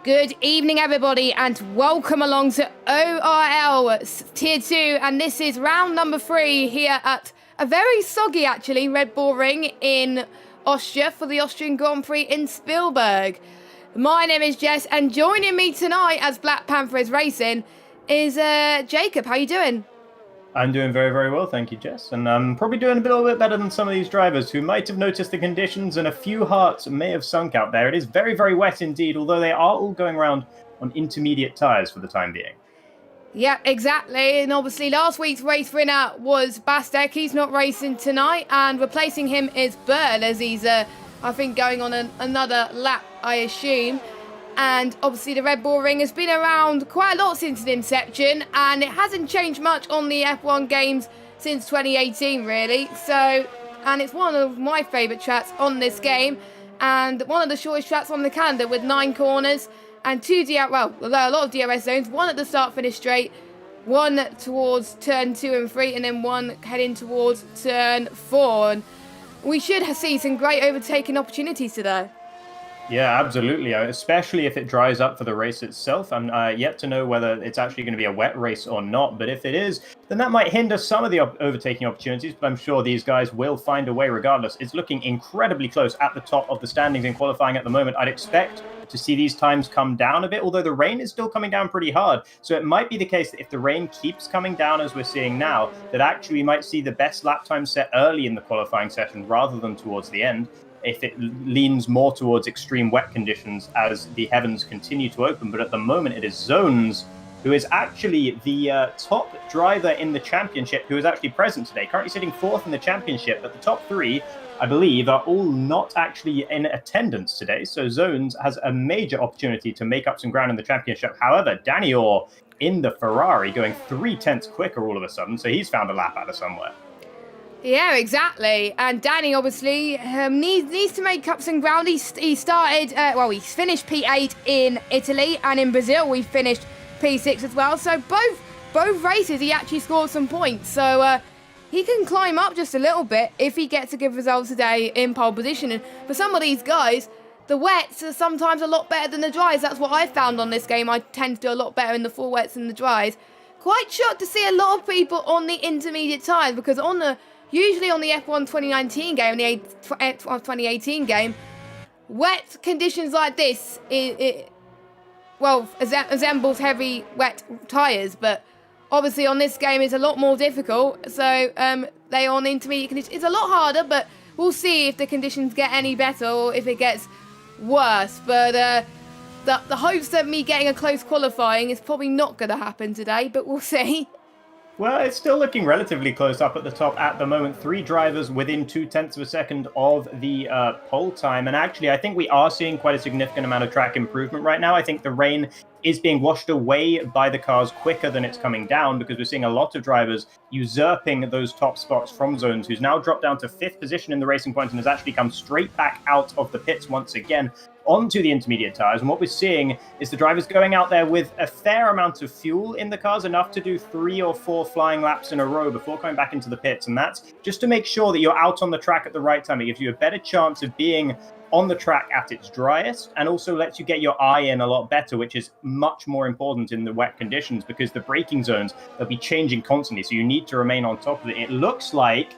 Good evening, everybody, and welcome along to ORL Tier 2, and this is round number 3 here at a very soggy, actually, Red Bull Ring in Austria for the Austrian Grand Prix in Spielberg. My name is Jess, and joining me tonight as Black Panther is racing is Jacob. How you doing? I'm doing very, very well, thank you, Jess. And I'm probably doing a little bit better than some of these drivers who might have noticed the conditions and a few hearts may have sunk out there. It is very, very wet indeed, although they are all going around on intermediate tyres for the time being. Yeah, exactly. And obviously last week's race winner was Bastek. He's not racing tonight, and replacing him is Burl, as he's, I think, going on another lap, I assume. And obviously the Red Bull Ring has been around quite a lot since the inception, and it hasn't changed much on the F1 games since 2018, really. So, and it's one of my favourite tracks on this game, and one of the shortest tracks on the calendar with 9 corners and a lot of DRS zones, one at the start-finish straight, one towards turn 2 and 3, and then one heading towards turn 4. And we should see some great overtaking opportunities today. Yeah, absolutely, especially if it dries up for the race itself. I'm yet to know whether it's actually going to be a wet race or not, but if it is, then that might hinder some of the overtaking opportunities, but I'm sure these guys will find a way regardless. It's looking incredibly close at the top of the standings in qualifying at the moment. I'd expect to see these times come down a bit, although the rain is still coming down pretty hard. So it might be the case that if the rain keeps coming down as we're seeing now, that actually we might see the best lap time set early in the qualifying session rather than towards the end, if it leans more towards extreme wet conditions as the heavens continue to open. But at the moment, it is Zones, who is actually the top driver in the championship, who is actually present today, currently sitting 4th in the championship. But the top 3, I believe, are all not actually in attendance today. So Zones has a major opportunity to make up some ground in the championship. However, Danny Orr in the Ferrari going 3/10 quicker all of a sudden, so he's found a lap out of somewhere. Yeah, exactly. And Danny obviously needs to make up some ground. He started, he finished P8 in Italy, and in Brazil we finished P6 as well. So both races he actually scored some points. So he can climb up just a little bit if he gets a good result today in pole position. And for some of these guys, the wets are sometimes a lot better than the dries. That's what I found on this game. I tend to do a lot better in the full wets than the dries. Quite shocked to see a lot of people on the intermediate tyres, because usually on the F1 2019 game, the F1 2018 game, wet conditions like this, resembles heavy wet tyres, but obviously on this game it's a lot more difficult, so they on the intermediate conditions. It's a lot harder, but we'll see if the conditions get any better or if it gets worse. But the hopes of me getting a close qualifying is probably not going to happen today, but we'll see. Well, it's still looking relatively close up at the top at the moment. 3 drivers within 0.2 of a second of the pole time. And actually, I think we are seeing quite a significant amount of track improvement right now. I think the rain is being washed away by the cars quicker than it's coming down, because we're seeing a lot of drivers usurping those top spots from Zones, who's now dropped down to 5th position in the racing point and has actually come straight back out of the pits once again onto the intermediate tyres. And what we're seeing is the drivers going out there with a fair amount of fuel in the cars, enough to do 3 or 4 flying laps in a row before coming back into the pits. And that's just to make sure that you're out on the track at the right time. It gives you a better chance of being on the track at its driest, and also lets you get your eye in a lot better, which is much more important in the wet conditions, because the braking zones, they'll be changing constantly, so you need to remain on top of it. It looks like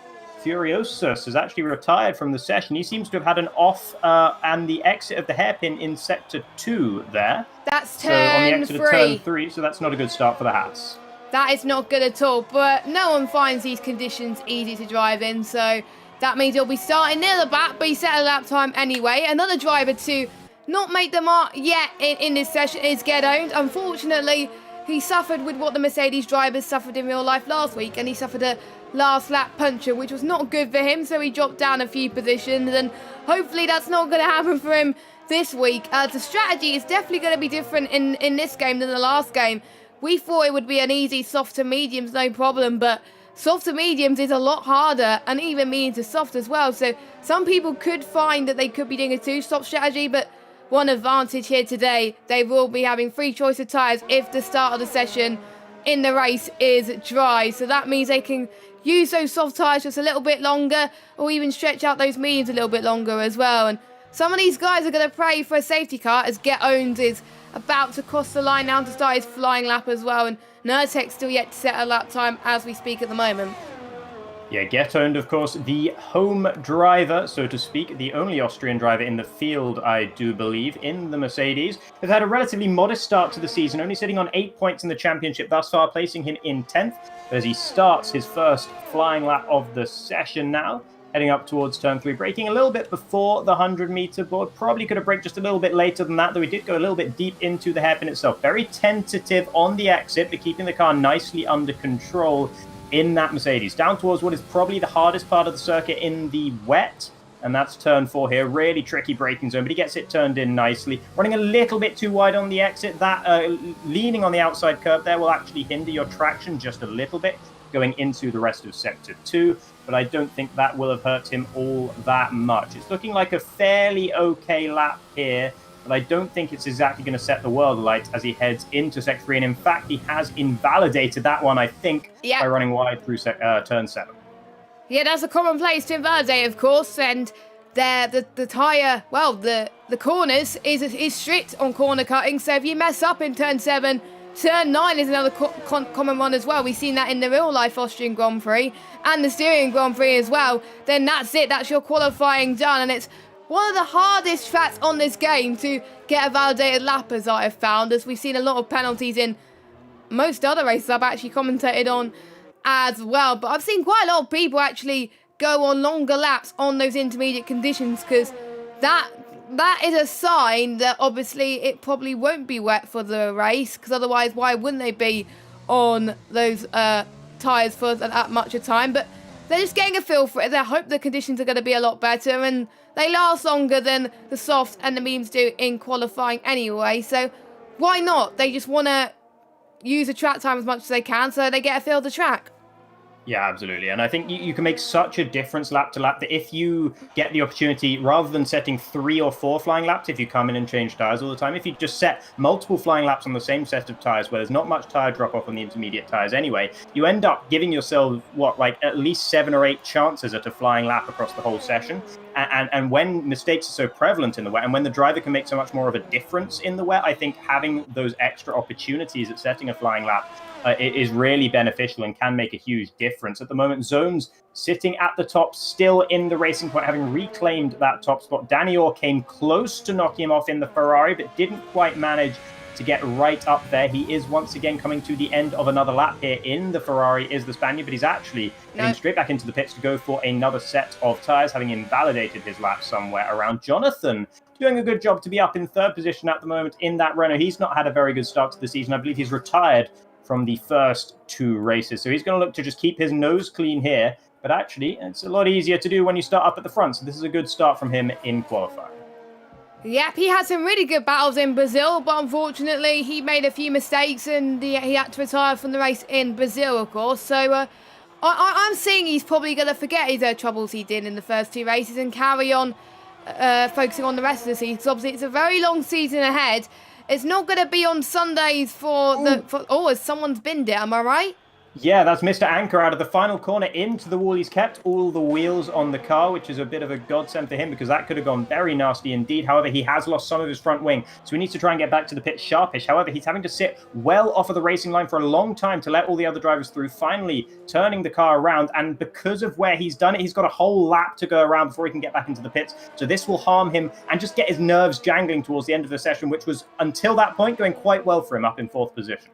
Furiosus has actually retired from the session. He seems to have had an off and the exit of the hairpin in sector 2 there. That's turn 3. So on the exit of turn 3, so that's not a good start for the Hats. That is not good at all, but no one finds these conditions easy to drive in, so that means he'll be starting near the back, but he set a lap time anyway. Another driver to not make the mark yet in this session is Get Owned. Unfortunately, he suffered with what the Mercedes drivers suffered in real life last week, and he suffered a last lap puncture, which was not good for him, so he dropped down a few positions, and hopefully that's not going to happen for him this week. The strategy is definitely going to be different in this game than the last game. We thought it would be an easy soft to mediums, no problem, but soft to mediums is a lot harder, and even medium to soft as well. So some people could find that they could be doing a 2-stop strategy, but one advantage here today, they will be having free choice of tyres if the start of the session in the race is dry. So that means they can use those soft tyres just a little bit longer, or even stretch out those mediums a little bit longer as well. And some of these guys are going to pray for a safety car, as Get Owned is about to cross the line now to start his flying lap as well, and Nurtek still yet to set a lap time as we speak at the moment. Yeah, Get-owned, of course, the home driver, so to speak, the only Austrian driver in the field, I do believe, in the Mercedes, has had a relatively modest start to the season, only sitting on 8 points in the championship thus far, placing him in 10th, as he starts his first flying lap of the session now, heading up towards turn 3, braking a little bit before the 100-meter board. Probably could have braked just a little bit later than that, though he did go a little bit deep into the hairpin itself. Very tentative on the exit, but keeping the car nicely under control in that Mercedes, down towards what is probably the hardest part of the circuit in the wet, and that's turn 4 here. Really tricky braking zone, but he gets it turned in nicely. Running a little bit too wide on the exit. That leaning on the outside curb there will actually hinder your traction just a little bit going into the rest of Sector 2, but I don't think that will have hurt him all that much. It's looking like a fairly okay lap here, but I don't think it's exactly going to set the world alight as he heads into Sector 3. And in fact, he has invalidated that one, I think, by running wide through turn 7. Yeah, that's a common place to invalidate, of course. And the tyre, well, the corners is strict on corner cutting. So if you mess up in turn 7, turn 9 is another common one as well. We've seen that in the real-life Austrian Grand Prix and the Styrian Grand Prix as well. Then that's it. That's your qualifying done. And it's one of the hardest tracks on this game to get a validated lap, as I have found, as we've seen a lot of penalties in most other races I've actually commentated on as well. But I've seen quite a lot of people actually go on longer laps on those intermediate conditions, because that is a sign that obviously it probably won't be wet for the race, because otherwise why wouldn't they be on those tyres for that much of time? But they're just getting a feel for it. They hope the conditions are going to be a lot better, and they last longer than the softs and the mediums do in qualifying anyway. So why not? They just want to use the track time as much as they can so they get a feel of the track. Yeah, absolutely. And I think you can make such a difference lap to lap that if you get the opportunity, rather than setting 3 or 4 flying laps, if you come in and change tyres all the time, if you just set multiple flying laps on the same set of tyres where there's not much tyre drop off on the intermediate tyres anyway, you end up giving yourself, at least 7 or 8 chances at a flying lap across the whole session. And when mistakes are so prevalent in the wet, and when the driver can make so much more of a difference in the wet, I think having those extra opportunities at setting a flying lap is really beneficial and can make a huge difference. At the moment, Zones sitting at the top, still in the racing point, having reclaimed that top spot. Danny Orr came close to knocking him off in the Ferrari, but didn't quite manage to get right up there. He is once again coming to the end of another lap here in the Ferrari, is the Spaniard, but he's actually heading straight back into the pits to go for another set of tyres, having invalidated his lap somewhere around. Jonathan doing a good job to be up in 3rd position at the moment in that Renault. He's not had a very good start to the season. I believe he's retired from the first 2 races. So he's going to look to just keep his nose clean here. But actually, it's a lot easier to do when you start up at the front. So this is a good start from him in qualifying. Yep, he had some really good battles in Brazil, but unfortunately he made a few mistakes and he had to retire from the race in Brazil, of course. So I'm seeing he's probably going to forget his troubles he did in the first 2 races and carry on focusing on the rest of the season. Because obviously it's a very long season ahead. It's not going to be on Sundays as someone's binned it, am I right? Yeah, that's Mr. Anchor out of the final corner into the wall. He's kept all the wheels on the car, which is a bit of a godsend for him because that could have gone very nasty indeed. However, he has lost some of his front wing, so he needs to try and get back to the pit sharpish. However, he's having to sit well off of the racing line for a long time to let all the other drivers through, finally turning the car around. And because of where he's done it, he's got a whole lap to go around before he can get back into the pits. So this will harm him and just get his nerves jangling towards the end of the session, which was, until that point, going quite well for him up in 4th position.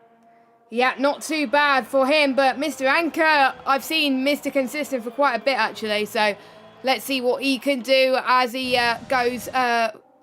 Yeah, not too bad for him, but Mr. Anchor, I've seen Mr. Consistent for quite a bit, actually, so let's see what he can do as he goes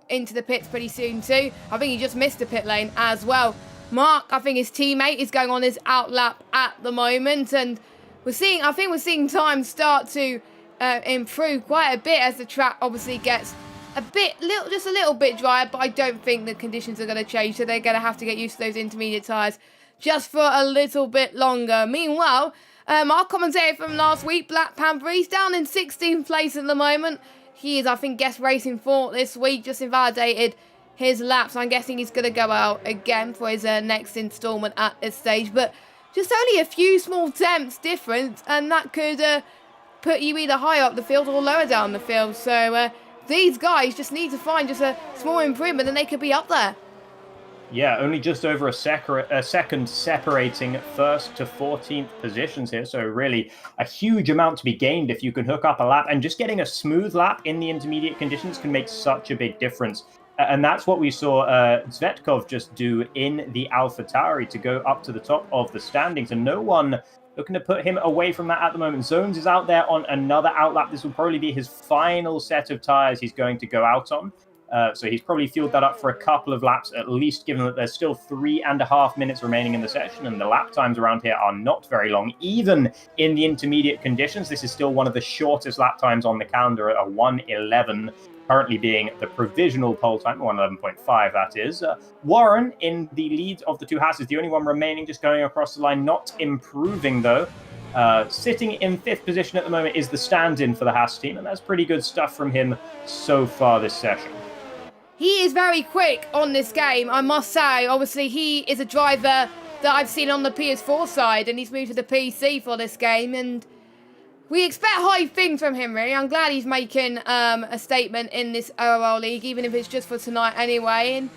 into the pits pretty soon, too. I think he just missed the pit lane as well. Mark, I think his teammate is going on his outlap at the moment, and we're seeing time start to improve quite a bit as the track obviously gets just a little bit drier, but I don't think the conditions are going to change, so they're going to have to get used to those intermediate tyres just for a little bit longer. Meanwhile, our commentator from last week, Black Panther, he's down in 16th place at the moment. He is, I think, guest racing 4 this week, just invalidated his lap, so I'm guessing he's going to go out again for his next instalment at this stage. But just only a few small temps difference, and that could put you either higher up the field or lower down the field. So these guys just need to find just a small improvement and they could be up there. Yeah, only just over a second separating first to 14th positions here. So really a huge amount to be gained if you can hook up a lap. And just getting a smooth lap in the intermediate conditions can make such a big difference. And that's what we saw Zvetkov just do in the AlphaTauri to go up to the top of the standings. And no one looking to put him away from that at the moment. Zones is out there on another outlap. This will probably be his final set of tires he's going to go out on. So he's probably fueled that up for a couple of laps at least, given that there's still 3.5 minutes remaining in the session, and the lap times around here are not very long. Even in the intermediate conditions, this is still one of the shortest lap times on the calendar at a 1:11, currently being the provisional pole time, 1:11.5 that is. Warren in the lead of the two Haas is the only one remaining, just going across the line, not improving though. Sitting in 5th position at the moment is the stand-in for the Haas team, and that's pretty good stuff from him so far this session. He is very quick on this game, I must say. Obviously, he is a driver that I've seen on the PS4 side, and he's moved to the PC for this game, and we expect high things from him, really. I'm glad he's making a statement in this ORL League, even if it's just for tonight anyway. And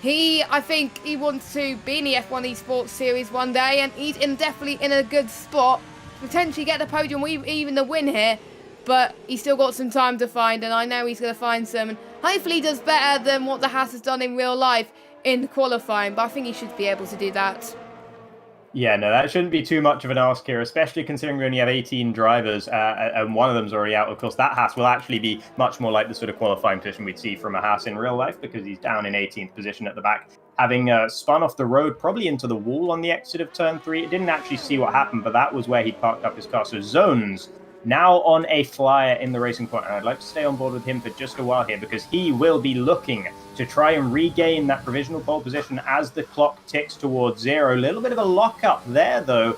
I think he wants to be in the F1 Esports Series one day, and he's definitely in a good spot to potentially get the podium, even the win here. But he's still got some time to find, and I know he's going to find some. And hopefully he does better than what the Haas has done in real life in qualifying, but I think he should be able to do that. Yeah, no, that shouldn't be too much of an ask here, especially considering we only have 18 drivers, and one of them's already out. Of course, that Haas will actually be much more like the sort of qualifying position we'd see from a Haas in real life, because he's down in 18th position at the back, having spun off the road, probably into the wall on the exit of turn 3. It didn't actually see what happened, but that was where he parked up his car. So Zones now on a flyer in the racing point, and I'd like to stay on board with him for just a while here, because he will be looking to try and regain that provisional pole position as the clock ticks towards 0. A little bit of a lock-up there, though,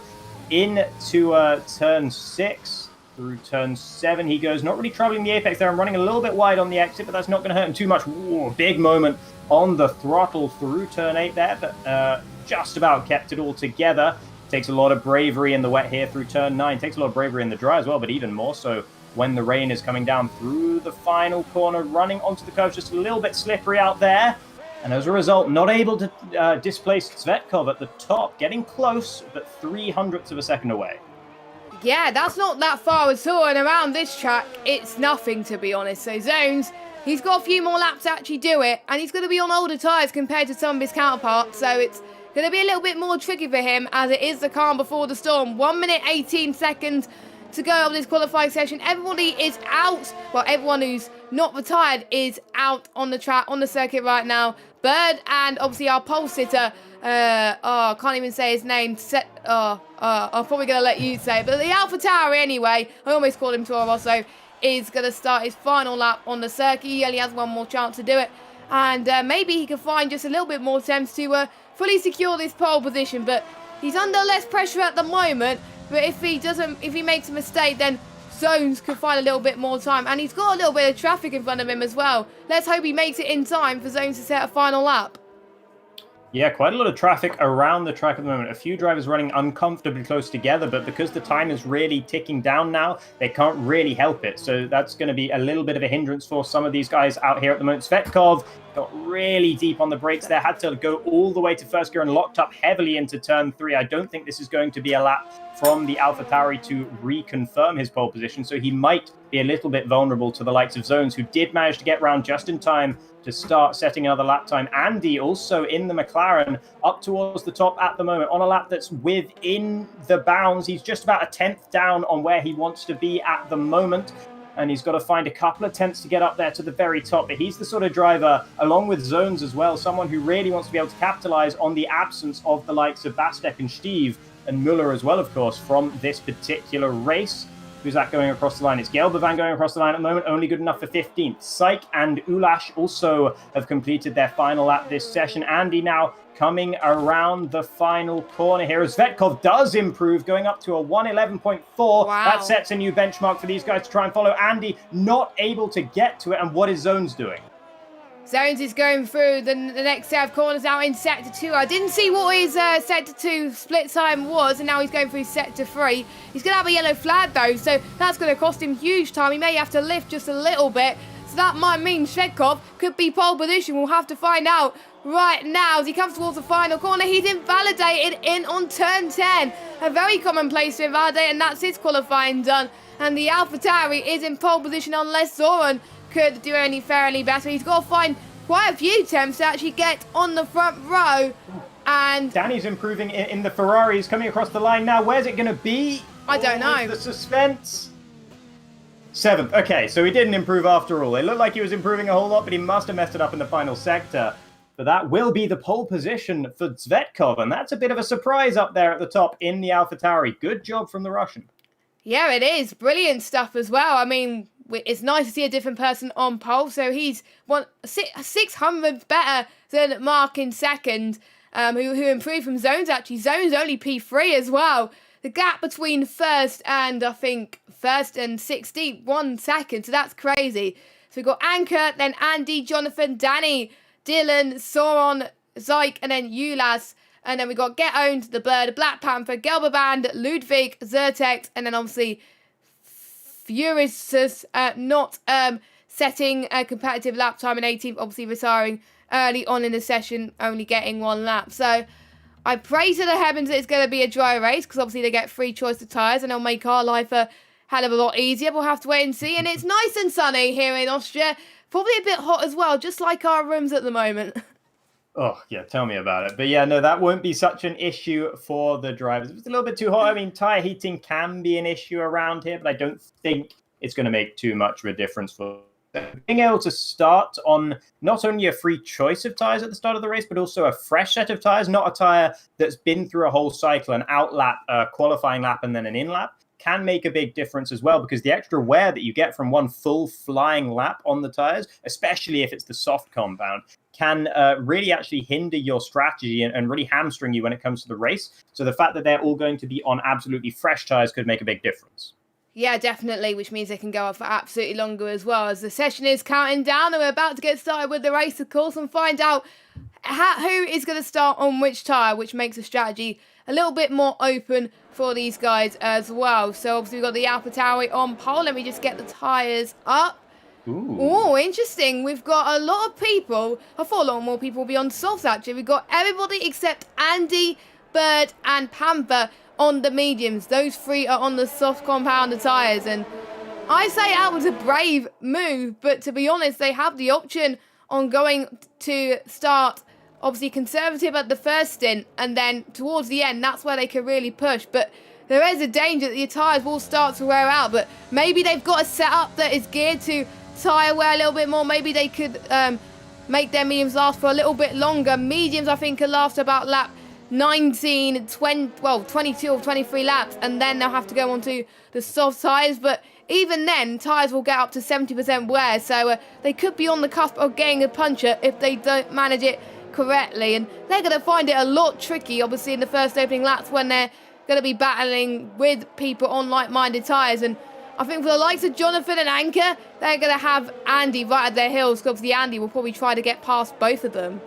into turn 6 through turn 7. He goes, not really traveling the apex there. I'm running a little bit wide on the exit, but that's not going to hurt him too much. Ooh, big moment on the throttle through turn 8 there, but just about kept it all together. Takes a lot of bravery in the wet here through turn 9. Takes a lot of bravery in the dry as well, but even more so when the rain is coming down through the final corner, running onto the curve, just a little bit slippery out there. And as a result, not able to displace Zvetkov at the top, getting close, but 0.03 of a second away. Yeah, that's not that far at all, and around this track, it's nothing, to be honest. So Zones, he's got a few more laps to actually do it, and he's going to be on older tyres compared to some of his counterparts, so it's going to be a little bit more tricky for him, as it is the calm before the storm. 1 minute 18 seconds to go on this qualifying session. Everybody is out. Well, everyone who's not retired is out on the track, on the circuit right now. Bird and obviously our pole sitter, I can't even say his name. I'm probably going to let you say it. But the AlphaTauri anyway, I almost called him Toro Rosso, is going to start his final lap on the circuit. He only has one more chance to do it. And maybe he can find just a little bit more attempts to fully secure this pole position. But he's under less pressure at the moment. But if he makes a mistake, then Zones could find a little bit more time. And he's got a little bit of traffic in front of him as well. Let's hope he makes it in time for Zones to set a final lap. Yeah, quite a lot of traffic around the track at the moment. A few drivers running uncomfortably close together, but because the time is really ticking down now, they can't really help it. So that's going to be a little bit of a hindrance for some of these guys out here at the moment. Zvetkov got really deep on the brakes there, had to go all the way to first gear and locked up heavily into turn 3. I don't think this is going to be a lap from the AlphaTauri to reconfirm his pole position, so he might be a little bit vulnerable to the likes of Zones, who did manage to get round just in time to start setting another lap time. Andy also in the McLaren up towards the top at the moment on a lap that's within the bounds. He's just about a 10th down on where he wants to be at the moment, and he's got to find a couple of tenths to get up there to the very top. But he's the sort of driver, along with Zones as well, someone who really wants to be able to capitalize on the absence of the likes of Bastek and Steve and Muller as well, of course, from this particular race. Who's that going across the line? It's Gelbervan going across the line at the moment, only good enough for 15th. Syke and Ulash also have completed their final lap this session. Andy now coming around the final corner here as Zvetkov does improve, going up to a 1:11.4. Wow. That sets a new benchmark for these guys to try and follow. Andy not able to get to it, and what is Zones doing? Zones is going through the next set of corners now in Sector 2. I didn't see what his Sector 2 split time was, and now he's going through Sector 3. He's going to have a yellow flag, though, so that's going to cost him huge time. He may have to lift just a little bit, so that might mean Zvetkov could be pole position. We'll have to find out right now as he comes towards the final corner. He's invalidated in on turn 10. A very common place to invalidate, and that's his qualifying done. And the AlphaTauri is in pole position unless Zoran could do any fairly better. He's got to find quite a few attempts to actually get on the front row. And Danny's improving in the Ferrari. He's coming across the line now. Where's it going to be? I don't know. The suspense. 7th. Okay, so he didn't improve after all. It looked like he was improving a whole lot, but he must have messed it up in the final sector. But that will be the pole position for Zvetkov, and that's a bit of a surprise up there at the top in the AlphaTauri. Good job from the Russian. Yeah, it is. Brilliant stuff as well. I mean, it's nice to see a different person on pole. So he's 600 better than Mark in second, who improved from Zones, actually. Zones only P3 as well. The gap between first and, I think, first and 16th, 1 second. So that's crazy. So we've got Anker, then Andy, Jonathan, Danny, Dylan, Soron, Zyke, and then Ulas. And then we got Get Owned, The Bird, Black Panther, Gelberband, Ludwig, Zertex, and then obviously Furious not setting a competitive lap time in 18th, obviously retiring early on in the session, only getting 1 lap. So I pray to the heavens that it's going to be a dry race, because obviously they get free choice of tyres, and they'll make our life a hell of a lot easier. We'll have to wait and see. And it's nice and sunny here in Austria. Probably a bit hot as well, just like our rooms at the moment. Oh, yeah, tell me about it. But yeah, no, that won't be such an issue for the drivers. If it's a little bit too hot, I mean, tyre heating can be an issue around here, but I don't think it's going to make too much of a difference for them. Being able to start on not only a free choice of tyres at the start of the race, but also a fresh set of tyres, not a tyre that's been through a whole cycle, an out lap, a qualifying lap, and then an in lap, can make a big difference as well, because the extra wear that you get from one full flying lap on the tyres, especially if it's the soft compound, can really actually hinder your strategy and really hamstring you when it comes to the race. So the fact that they're all going to be on absolutely fresh tyres could make a big difference. Yeah, definitely, which means they can go on for absolutely longer as well, as the session is counting down, and we're about to get started with the race, of course, and find out who is going to start on which tyre, which makes the strategy a little bit more open for these guys as well. So obviously we've got the AlphaTauri on pole. Let me just get the tyres up. Oh, interesting. We've got a lot of people. I thought a lot more people will be on softs, actually. We've got everybody except Andy, Bird, and Panther on the mediums. Those 3 are on the soft compounder tyres. And I say that was a brave move, but to be honest, they have the option on going to start obviously conservative at the first stint, and then towards the end, that's where they can really push. But there is a danger that your tyres will start to wear out. But maybe they've got a setup that is geared to tyre wear a little bit more. Maybe they could make their mediums last for a little bit longer. Mediums, I think, can last about lap 19, 20, well, 22 or 23 laps, and then they'll have to go on to the soft tyres. But even then, tyres will get up to 70% wear, so they could be on the cusp of getting a puncher if they don't manage it correctly. And they're going to find it a lot tricky, obviously, in the first opening laps when they're going to be battling with people on like-minded tyres. And I think for the likes of Jonathan and Anker, they're going to have Andy right at their heels, because obviously Andy will probably try to get past both of them.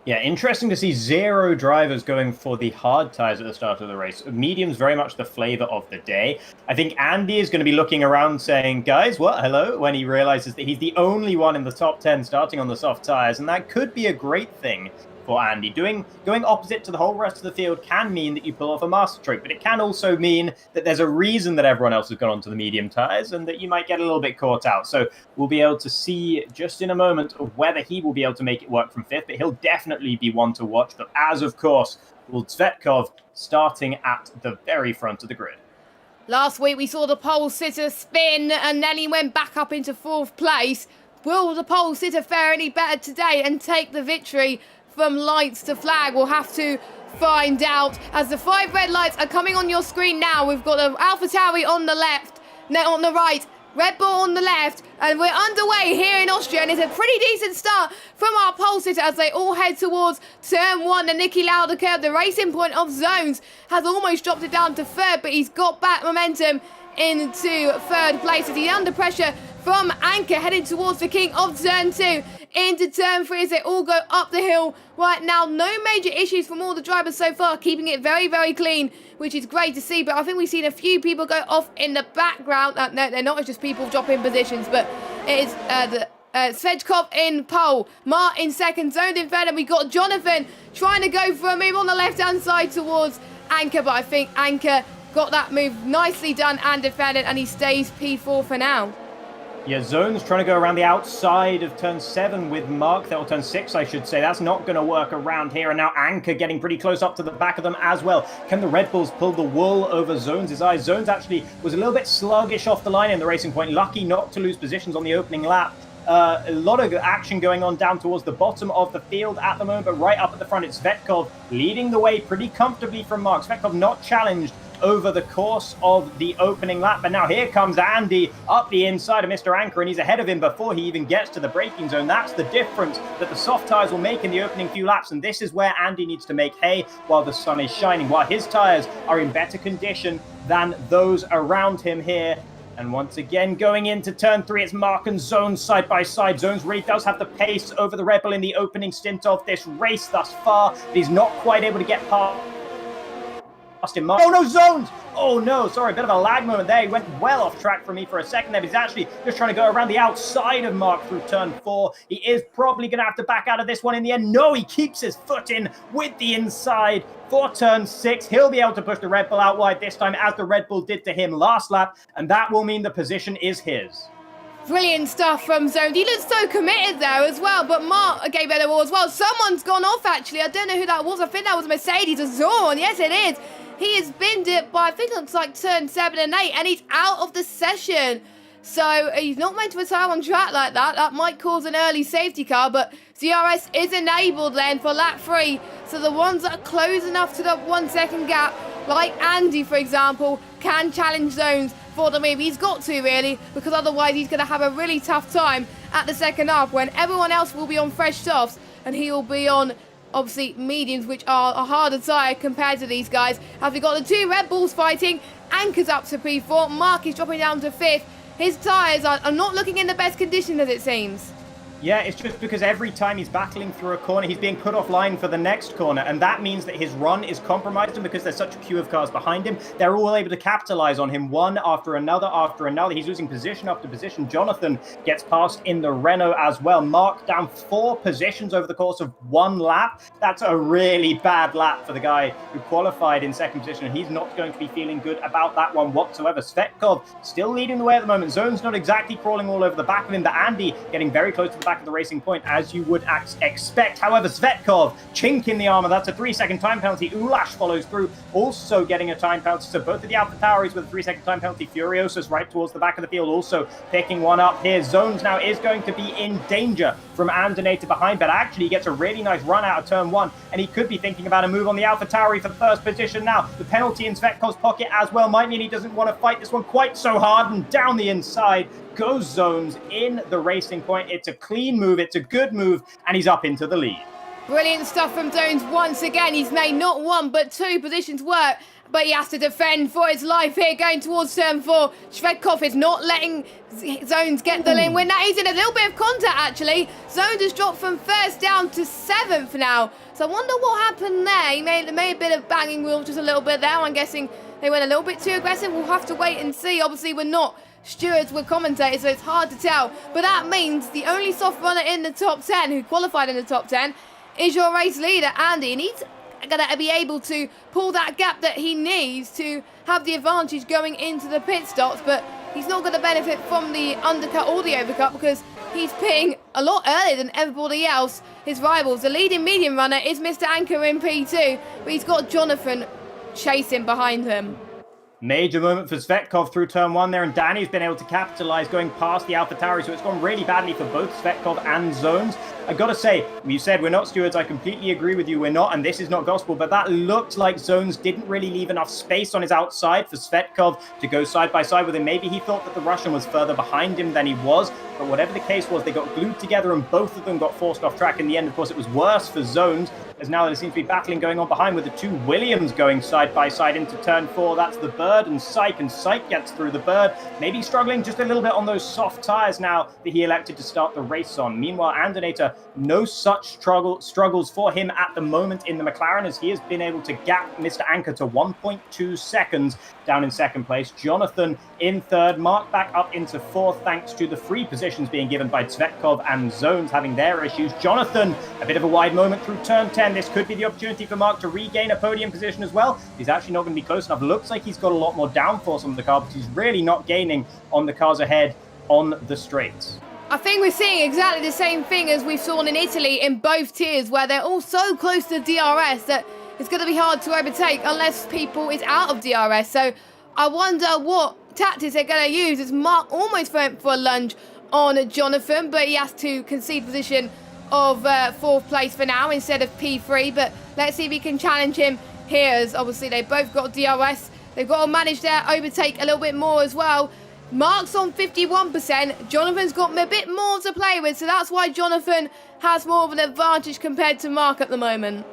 Yeah, interesting to see 0 drivers going for the hard tyres at the start of the race. Medium's very much the flavour of the day. I think Andy is going to be looking around saying, guys, what, hello? When he realises that he's the only one in the top 10 starting on the soft tyres, and that could be a great thing for Andy. Going opposite to the whole rest of the field can mean that you pull off a master stroke, but it can also mean that there's a reason that everyone else has gone onto the medium tyres and that you might get a little bit caught out. So we'll be able to see just in a moment whether he will be able to make it work from 5th, but he'll definitely be one to watch. But as of course, will Zvetkov starting at the very front of the grid. Last week we saw the pole sitter spin and then he went back up into 4th place. Will the pole sitter fare any better today and take the victory from lights to flag? We'll have to find out as the 5 red lights are coming on your screen now. We've got the AlphaTauri on the left, no, on the right, Red Bull on the left, and we're underway here in Austria, and it's a pretty decent start from our pole sitter as they all head towards turn 1. And Nicky Lauda curve, the racing point of Zones, has almost dropped it down to 3rd, but he's got back momentum into 3rd place as he's under pressure from Anker heading towards the king of turn 2 into turn 3 as they all go up the hill right now. No major issues from all the drivers so far, keeping it very, very clean, which is great to see. But I think we've seen a few people go off in the background. No, they're not just people dropping positions, but it is the Svechkov in pole, Mart in second, zoned in third, and we got Jonathan trying to go for a move on the left-hand side towards Anker, but I think Anker got that move nicely done and defended, and he stays P4 for now. Yeah, Zone's trying to go around the outside of turn 7 with Mark, or turn 6, I should say. That's not going to work around here. And now Anker getting pretty close up to the back of them as well. Can the Red Bulls pull the wool over Zones' eyes? Zones actually was a little bit sluggish off the line in the racing point. Lucky not to lose positions on the opening lap. A lot of action going on down towards the bottom of the field at the moment, but right up at the front, it's Svetkov leading the way pretty comfortably from Mark. Svetkov not challenged over the course of the opening lap, but now here comes Andy up the inside of Mr. Anker, and he's ahead of him before he even gets to the braking zone. That's the difference that the soft tyres will make in the opening few laps, and this is where Andy needs to make hay while the sun is shining, while his tyres are in better condition than those around him here. And once again, going into turn 3, it's Mark and Zones side by side. Zones really does have the pace over the Red Bull in the opening stint of this race thus far, but he's not quite able to get past him. Oh no, Zones! Oh no, sorry, a bit of a lag moment there. He went well off track for me for a second there, but he's actually just trying to go around the outside of Mark through turn 4. He is probably going to have to back out of this one in the end. No, he keeps his foot in with the inside for turn 6. He'll be able to push the Red Bull out wide this time, as the Red Bull did to him last lap, and that will mean the position is his. Brilliant stuff from Zones. He looked so committed there as well, but Mark gave it a wall as well. Someone's gone off, actually. I don't know who that was. I think that was Mercedes or Zorn. Yes, it is. He has binned it by, I think it looks like turn 7 and 8, and he's out of the session. So he's not meant to retire on track like that. That might cause an early safety car, but DRS is enabled then for lap 3. So the ones that are close enough to the 1 second gap, like Andy, for example, can challenge Zones for the move. He's got to, really, because otherwise he's going to have a really tough time at the second half when everyone else will be on fresh softs and he will be on, obviously, mediums, which are a harder tyre compared to these guys. As we got the 2 Red Bulls fighting, Anker's up to P4, Mark is dropping down to 5th. His tyres are not looking in the best condition, as it seems. Yeah, it's just because every time he's battling through a corner, he's being put offline for the next corner, and that means that his run is compromised, and because there's such a queue of cars behind him, they're all able to capitalize on him one after another after another. He's losing position after position. Jonathan gets past in the Renault as well. Mark down 4 positions over the course of 1 lap. That's a really bad lap for the guy who qualified in second position, and he's not going to be feeling good about that one whatsoever. Svetkov still leading the way at the moment. Zone's not exactly crawling all over the back of him, but Andy getting very close to the back of the racing point, as you would expect. However, Svetkov, chink in the armor. That's a 3-second time penalty. Ulash follows through, also getting a time penalty. So both of the AlphaTauris with a 3-second time penalty. Furiosa's right towards the back of the field, also picking one up here. Zones now is going to be in danger from Andonator behind, but actually he gets a really nice run out of turn 1, and he could be thinking about a move on the AlphaTauri for first position now. The penalty in Svetkov's pocket as well might mean he doesn't want to fight this one quite so hard, and down the inside goes Zones in the racing point. It's a clean move, it's a good move, and he's up into the lead. Brilliant stuff from Zones once again. He's made not 1 but 2 positions work, but he has to defend for his life here going towards turn 4. Svetkov is not letting Zones get the lane win. Now he's in a little bit of contact, actually. Zones has dropped from 1st down to 7th now. So I wonder what happened there. He made a bit of banging wheels just a little bit there. I'm guessing they went a little bit too aggressive. We'll have to wait and see. Obviously, we're not stewards, we're commentators, so it's hard to tell. But that means the only soft runner in the top 10 who qualified in the top 10 is your race leader, Andy. And he's going to be able to pull that gap that he needs to have the advantage going into the pit stops. But he's not going to benefit from the undercut or the overcut because he's pitting a lot earlier than everybody else, his rivals. The leading medium runner is Mr. Anker in P2, but he's got Jonathan chasing behind him. Major moment for Svetkov through turn 1 there, and Danny's been able to capitalize going past the AlphaTauri, so it's gone really badly for both Svetkov and Zones. I gotta say, you said we're not stewards. I completely agree with you, we're not, and this is not gospel, but that looked like Zones didn't really leave enough space on his outside for Svetkov to go side by side with him. Maybe he thought that the Russian was further behind him than he was, but whatever the case was, they got glued together and both of them got forced off track in the end. Of course, it was worse for Zones, as now there seems to be battling going on behind with the 2 Williams going side by side into turn 4. That's the Bird and Syke gets through the Bird. Maybe struggling just a little bit on those soft tyres now that he elected to start the race on. Meanwhile, Andonator, no such struggles for him at the moment in the McLaren, as he has been able to gap Mr. Anker to 1.2 seconds down in second place. Jonathan in third, Mark back up into 4th thanks to the free position positions being given by Tsvetkov and Zones having their issues. Jonathan, a bit of a wide moment through turn 10. This could be the opportunity for Mark to regain a podium position as well. He's actually not going to be close enough. Looks like he's got a lot more downforce on the car, but he's really not gaining on the cars ahead on the straights. I think we're seeing exactly the same thing as we've seen in Italy in both tiers, where they're all so close to DRS that it's going to be hard to overtake unless people is out of DRS. So I wonder what tactics they're going to use. As Mark almost went for a lunge on Jonathan, but he has to concede position of 4th place for now instead of P3. But let's see if he can challenge him here, as obviously they both got DRS. They've got to manage their overtake a little bit more as well. Mark's on 51%. Jonathan's got a bit more to play with, so that's why Jonathan has more of an advantage compared to Mark at the moment.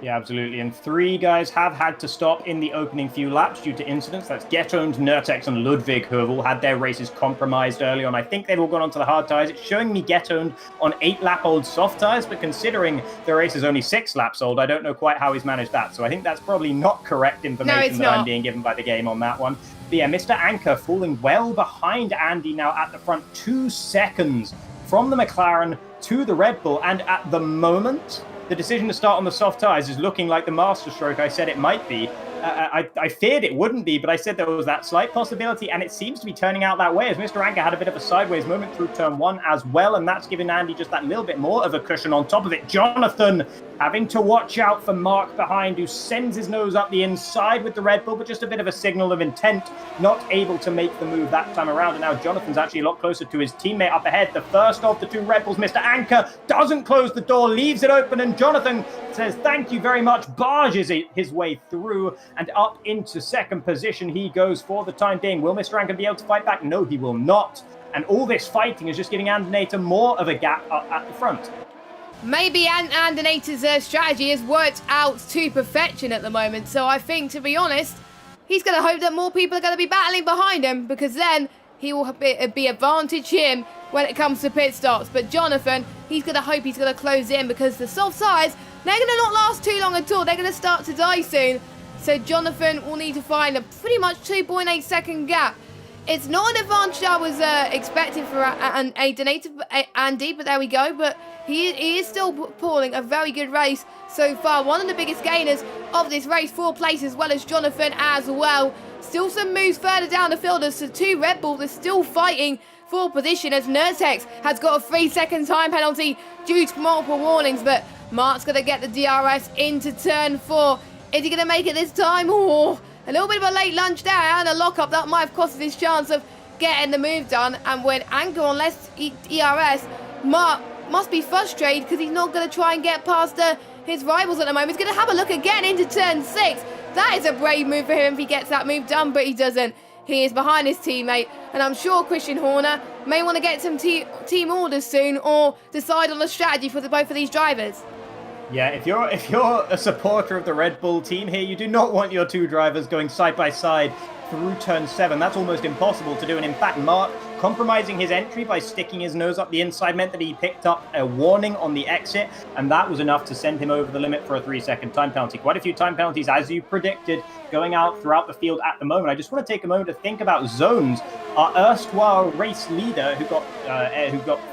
Yeah, absolutely. And 3 guys have had to stop in the opening few laps due to incidents. That's Getoned, Nurtex, and Ludwig, who have all had their races compromised early on. I think they've all gone onto the hard tyres. It's showing me Getoned on 8-lap-old soft tyres, but considering the race is only 6 laps old, I don't know quite how he's managed that. So I think that's probably not correct information that I'm being given by the game on that one. But yeah, Mr. Anker falling well behind Andy now at the front, 2 seconds from the McLaren to the Red Bull. And at the moment, the decision to start on the soft tyres is looking like the masterstroke I said it might be. I feared it wouldn't be, but I said there was that slight possibility, and it seems to be turning out that way, as Mr. Anker had a bit of a sideways moment through turn 1 as well, and that's giving Andy just that little bit more of a cushion on top of it. Jonathan having to watch out for Mark behind, who sends his nose up the inside with the Red Bull, but just a bit of a signal of intent, not able to make the move that time around. And now Jonathan's actually a lot closer to his teammate up ahead. The first of the 2 Red Bulls, Mr. Anker, doesn't close the door, leaves it open, and Jonathan says thank you very much, barges his way through, and up into second position he goes for the time being. Will Mr. Anker be able to fight back? No, he will not. And all this fighting is just giving Andinator more of a gap up at the front. Maybe Andinator's strategy has worked out to perfection at the moment. So I think, to be honest, he's going to hope that more people are going to be battling behind him, because then he will be advantage him when it comes to pit stops. But Jonathan, he's going to hope he's going to close in, because the soft tyres, they're going to not last too long at all. They're going to start to die soon. So Jonathan will need to find a pretty much 2.8 second gap. It's not an advantage I was expecting for Andy, but there we go. But he is still pulling a very good race so far. One of the biggest gainers of this race, 4 places, as well as Jonathan as well. Still some moves further down the field as the 2 Red Bulls are still fighting for position, as Nurtex has got a 3-second time penalty due to multiple warnings. But Mark's going to get the DRS into turn 4. Is he going to make it this time? Oh, a little bit of a late lunge there and a lockup. That might have cost his chance of getting the move done. And with Anker on less ERS, Mark must be frustrated because he's not going to try and get past his rivals at the moment. He's going to have a look again into turn 6. That is a brave move for him if he gets that move done, but he doesn't. He is behind his teammate, and I'm sure Christian Horner may want to get some team orders soon or decide on a strategy for both of these drivers. Yeah, if you're a supporter of the Red Bull team here, you do not want your 2 drivers going side by side through turn 7. That's almost impossible to do. And in fact, Mark compromising his entry by sticking his nose up the inside meant that he picked up a warning on the exit, and that was enough to send him over the limit for a 3-second time penalty. Quite a few time penalties, as you predicted, going out throughout the field at the moment. I just want to take a moment to think about Zones, our erstwhile race leader who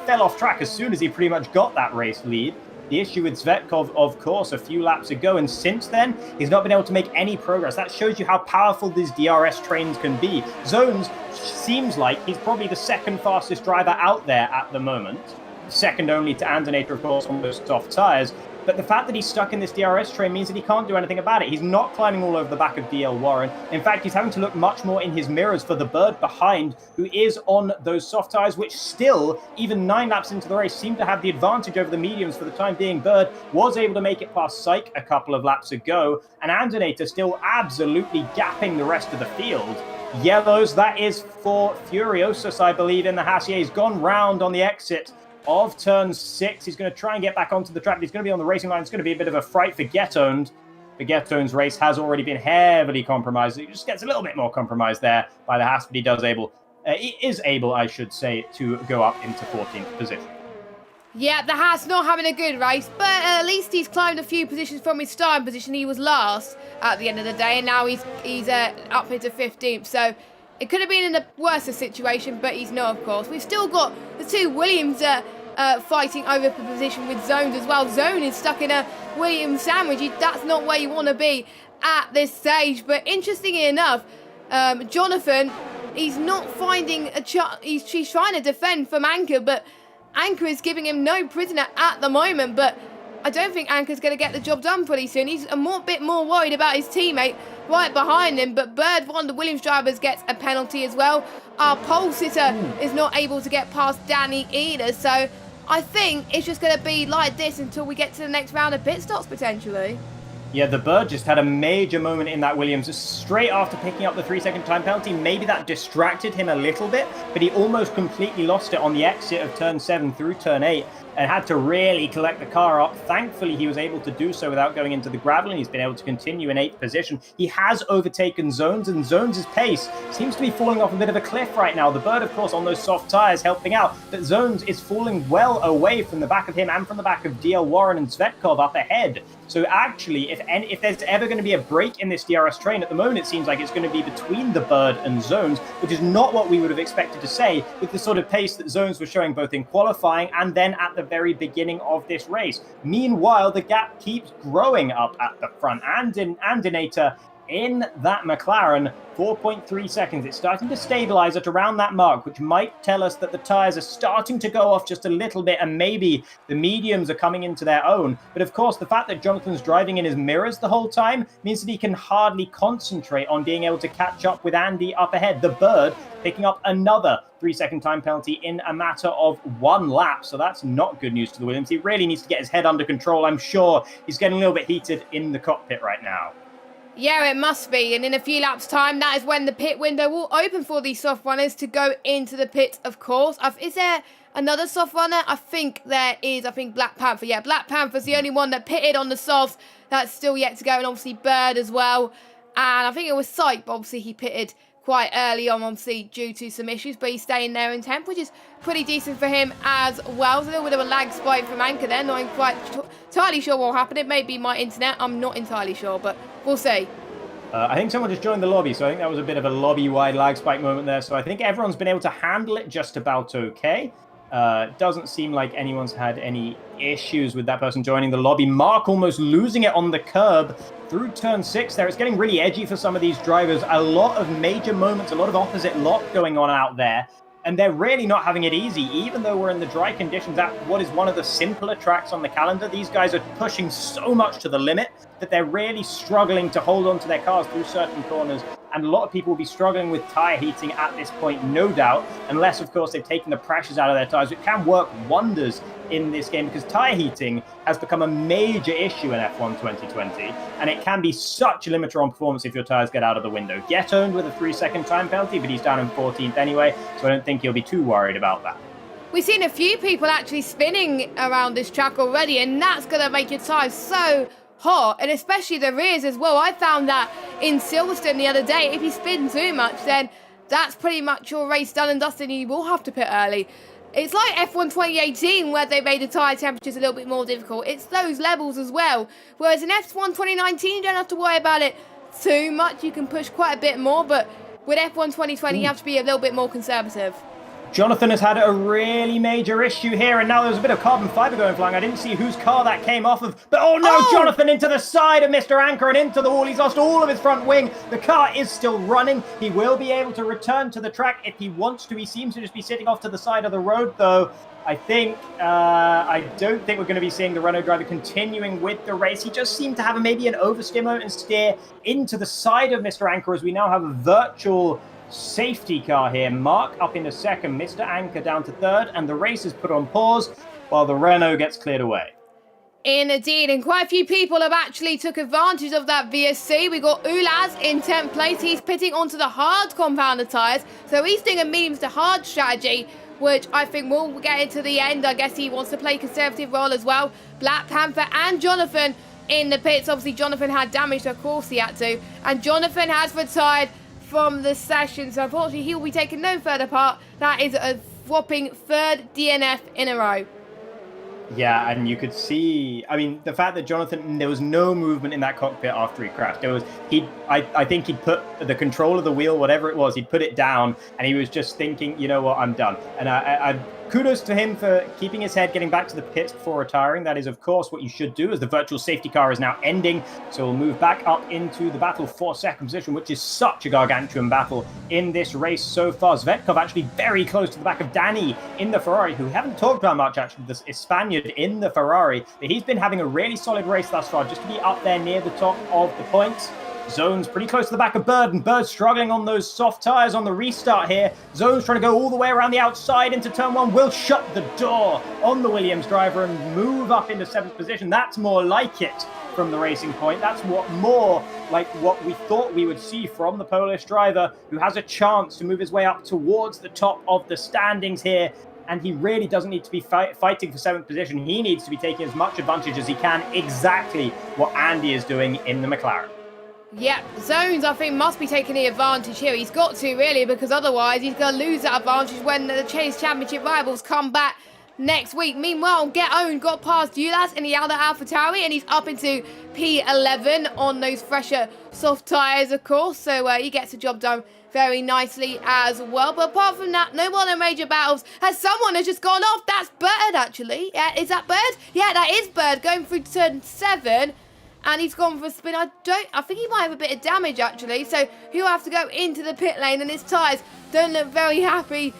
fell off track as soon as he pretty much got that race lead. The issue with Tsvetkov, of course, a few laps ago, and since then, he's not been able to make any progress. That shows you how powerful these DRS trains can be. Zones seems like he's probably the 2nd fastest driver out there at the moment. Second only to Andinator, of course, on those soft tyres. But the fact that he's stuck in this DRS train means that he can't do anything about it. He's not climbing all over the back of DL Warren. In fact, he's having to look much more in his mirrors for the bird behind, who is on those soft tyres, which still, even 9 laps into the race, seem to have the advantage over the mediums for the time being. Bird was able to make it past Syke a couple of laps ago, and Andinator still absolutely gapping the rest of the field. Yellows, that is for Furiosus, I believe, in the Hassier. He's gone round on the exit of turn 6. He's going to try and get back onto the track. He's going to be on the racing line. It's going to be a bit of a fright for Getoned. The Getoned's race has already been heavily compromised. It just gets a little bit more compromised there by the Haas, but he is able, I should say, to go up into 14th position. Yeah, the Haas not having a good race, but at least he's climbed a few positions from his starting position. He was last at the end of the day, and now he's up into 15th. So It could have been in a worse situation, but he's not, of course. We've still got the two Williams fighting over the position with Zones as well. Zone is stuck in a Williams sandwich. That's not where you want to be at this stage. But interestingly enough, Jonathan, he's not finding a chance. She's trying to defend from Anchor, but Anchor is giving him no prisoner at the moment. But I don't think Anchor's going to get the job done pretty soon. He's a bit more worried about his teammate right behind him. But Bird, one of the Williams drivers, gets a penalty as well. Our pole sitter is not able to get past Danny either. So I think it's just going to be like this until we get to the next round of pit stops, potentially. Yeah, the Bird just had a major moment in that Williams straight after picking up the 3-second time penalty. Maybe that distracted him a little bit, but he almost completely lost it on the exit of turn 7 through turn 8 and had to really collect the car up. Thankfully, he was able to do so without going into the gravel, and he's been able to continue in 8th position. He has overtaken Zones, and Zones' pace seems to be falling off a bit of a cliff right now. The Bird, of course, on those soft tyres helping out, but Zones is falling well away from the back of him and from the back of DL Warren and Svetkov up ahead. So actually, if there's ever going to be a break in this DRS train, at the moment it seems like it's going to be between the Bird and Zones, which is not what we would have expected to say with the sort of pace that Zones was showing both in qualifying and then at the very beginning of this race. Meanwhile, the gap keeps growing up at the front, and in Andinator in that McLaren, 4.3 seconds. It's starting to stabilize at around that mark, which might tell us that the tires are starting to go off just a little bit, and maybe the mediums are coming into their own. But of course, the fact that Jonathan's driving in his mirrors the whole time means that he can hardly concentrate on being able to catch up with Andy up ahead. The Bird picking up another 3-second time penalty in a matter of 1 lap. So that's not good news to the Williams. He really needs to get his head under control. I'm sure he's getting a little bit heated in the cockpit right now. Yeah, it must be. And in a few laps' time, that is when the pit window will open for these soft runners to go into the pit, of course. Is there another soft runner? I think there is. I think Black Panther. Yeah, Black Panther's the only one that pitted on the softs. That's still yet to go. And obviously Bird as well. And I think it was Syke, but obviously he pitted quite early on, obviously, due to some issues. But he's staying there in 10th, which is pretty decent for him as well. So a little bit of a lag spike from Anchor there. Not quite entirely sure what happened. It may be my internet. I'm not entirely sure, but we'll see. I think someone just joined the lobby, so I think that was a bit of a lobby-wide lag spike moment there. So I think everyone's been able to handle it just about okay. Doesn't seem like anyone's had any issues with that person joining the lobby. Mark almost losing it on the curb through turn 6 there. It's getting really edgy for some of these drivers. A lot of major moments, a lot of opposite lock going on out there. And they're really not having it easy, even though we're in the dry conditions at what is one of the simpler tracks on the calendar. These guys are pushing so much to the limit that they're really struggling to hold on to their cars through certain corners. And a lot of people will be struggling with tyre heating at this point, no doubt, unless, of course, they've taken the pressures out of their tyres, which can work wonders in this game because tyre heating has become a major issue in F1 2020, and it can be such a limiter on performance if your tyres get out of the window. Get owned with a 3-second time penalty, but he's down in 14th anyway, so I don't think he'll be too worried about that. We've seen a few people actually spinning around this track already, and that's going to make your tyres so hot, and especially the rears as well. I found that in Silverstone the other day. If you spin too much, then that's pretty much your race done and dusted, and you will have to pit early. It's like F1 2018 where they made the tyre temperatures a little bit more difficult. It's those levels as well. Whereas in F1 2019, you don't have to worry about it too much. You can push quite a bit more, but with F1 2020, you have to be a little bit more conservative. Jonathan has had a really major issue here, and now there's a bit of carbon fibre going flying. I didn't see whose car that came off of, but oh no, Jonathan into the side of Mr. Anchor and into the wall. He's lost all of his front wing. The car is still running. He will be able to return to the track if he wants to. He seems to just be sitting off to the side of the road, though. I don't think we're going to be seeing the Renault driver continuing with the race. He just seemed to have maybe an oversteer moment and steer into the side of Mr. Anchor as we now have a virtual safety car here. Mark up into second, Mr. Anchor down to third, and the race is put on pause while the Renault gets cleared away. Indeed, and quite a few people have actually took advantage of that VSC. We got Ulaz in 10th place. He's pitting onto the hard compounder tyres, so he's doing a mediums to hard strategy, which I think we'll get into the end. I guess he wants to play conservative role as well. Black Panther and Jonathan in the pits. Obviously, Jonathan had damage, so of course he had to, and Jonathan has retired from the session, so unfortunately he will be taking no further part. That is a whopping 3rd DNF in a row. Yeah, and you could see, I mean, the fact that Jonathan, there was no movement in that cockpit after he crashed. I think he'd put the control of the wheel, whatever it was, he'd put it down, and he was just thinking, you know what, I'm done. And I kudos to him for keeping his head, getting back to the pits before retiring. That is, of course, what you should do, as the virtual safety car is now ending. So we'll move back up into the battle for second position, which is such a gargantuan battle in this race so far. Zvetkov actually very close to the back of Danny in the Ferrari, who we haven't talked about much, actually, this Spaniard in the Ferrari. But he's been having a really solid race thus far, just to be up there near the top of the points. Zone's pretty close to the back of Bird, and Bird's struggling on those soft tyres on the restart here. Zone's trying to go all the way around the outside into turn one. Will shut the door on the Williams driver and move up into 7th position. That's more like it from the Racing Point. That's more like what we thought we would see from the Polish driver, who has a chance to move his way up towards the top of the standings here. And he really doesn't need to be fighting for 7th position. He needs to be taking as much advantage as he can, exactly what Andy is doing in the McLaren. Yeah, Zones, I think, must be taking the advantage here. He's got to, really, because otherwise he's going to lose that advantage when the Chase Championship rivals come back next week. Meanwhile, Get Owned got past Ulas in the other AlphaTauri, and he's up into P11 on those fresher soft tyres, of course. So he gets the job done very nicely as well. But apart from that, no more major battles. As someone has just gone off, that's Bird, actually. Yeah, is that Bird? Yeah, that is Bird, going through turn 7. And he's gone for a spin. I think he might have a bit of damage, actually. So he'll have to go into the pit lane, and his tyres don't look very happy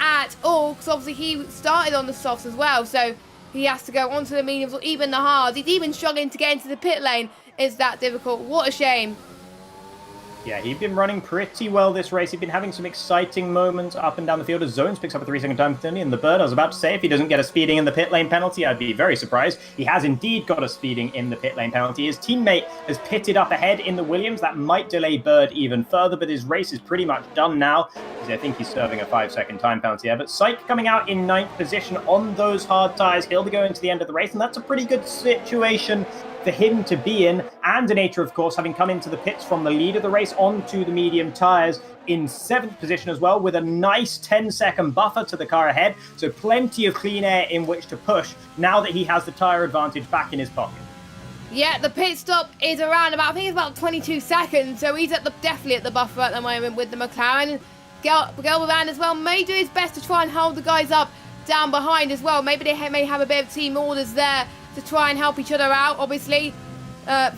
at all, because obviously he started on the softs as well. So he has to go onto the mediums or even the hards. He's even struggling to get into the pit lane. It's that difficult. What a shame. Yeah, he'd been running pretty well this race. He'd been having some exciting moments up and down the field as Zones picks up a 3-second time penalty. And the Bird, I was about to say, if he doesn't get a speeding in the pit lane penalty, I'd be very surprised. He has indeed got a speeding in the pit lane penalty. His teammate has pitted up ahead in the Williams. That might delay Bird even further, but his race is pretty much done now, because I think he's serving a 5-second time penalty there. But Syke coming out in 9th position on those hard tyres. He'll be going to the end of the race, and that's a pretty good situation for him to be in. And Denator, of course, having come into the pits from the lead of the race onto the medium tyres in 7th position as well, with a nice 10-second buffer to the car ahead. So plenty of clean air in which to push now that he has the tyre advantage back in his pocket. Yeah, the pit stop is around about, I think it's about 22 seconds. So he's definitely at the buffer at the moment with the McLaren. Gelbervan as well may do his best to try and hold the guys up down behind as well. Maybe they may have a bit of team orders there to try and help each other out. Obviously,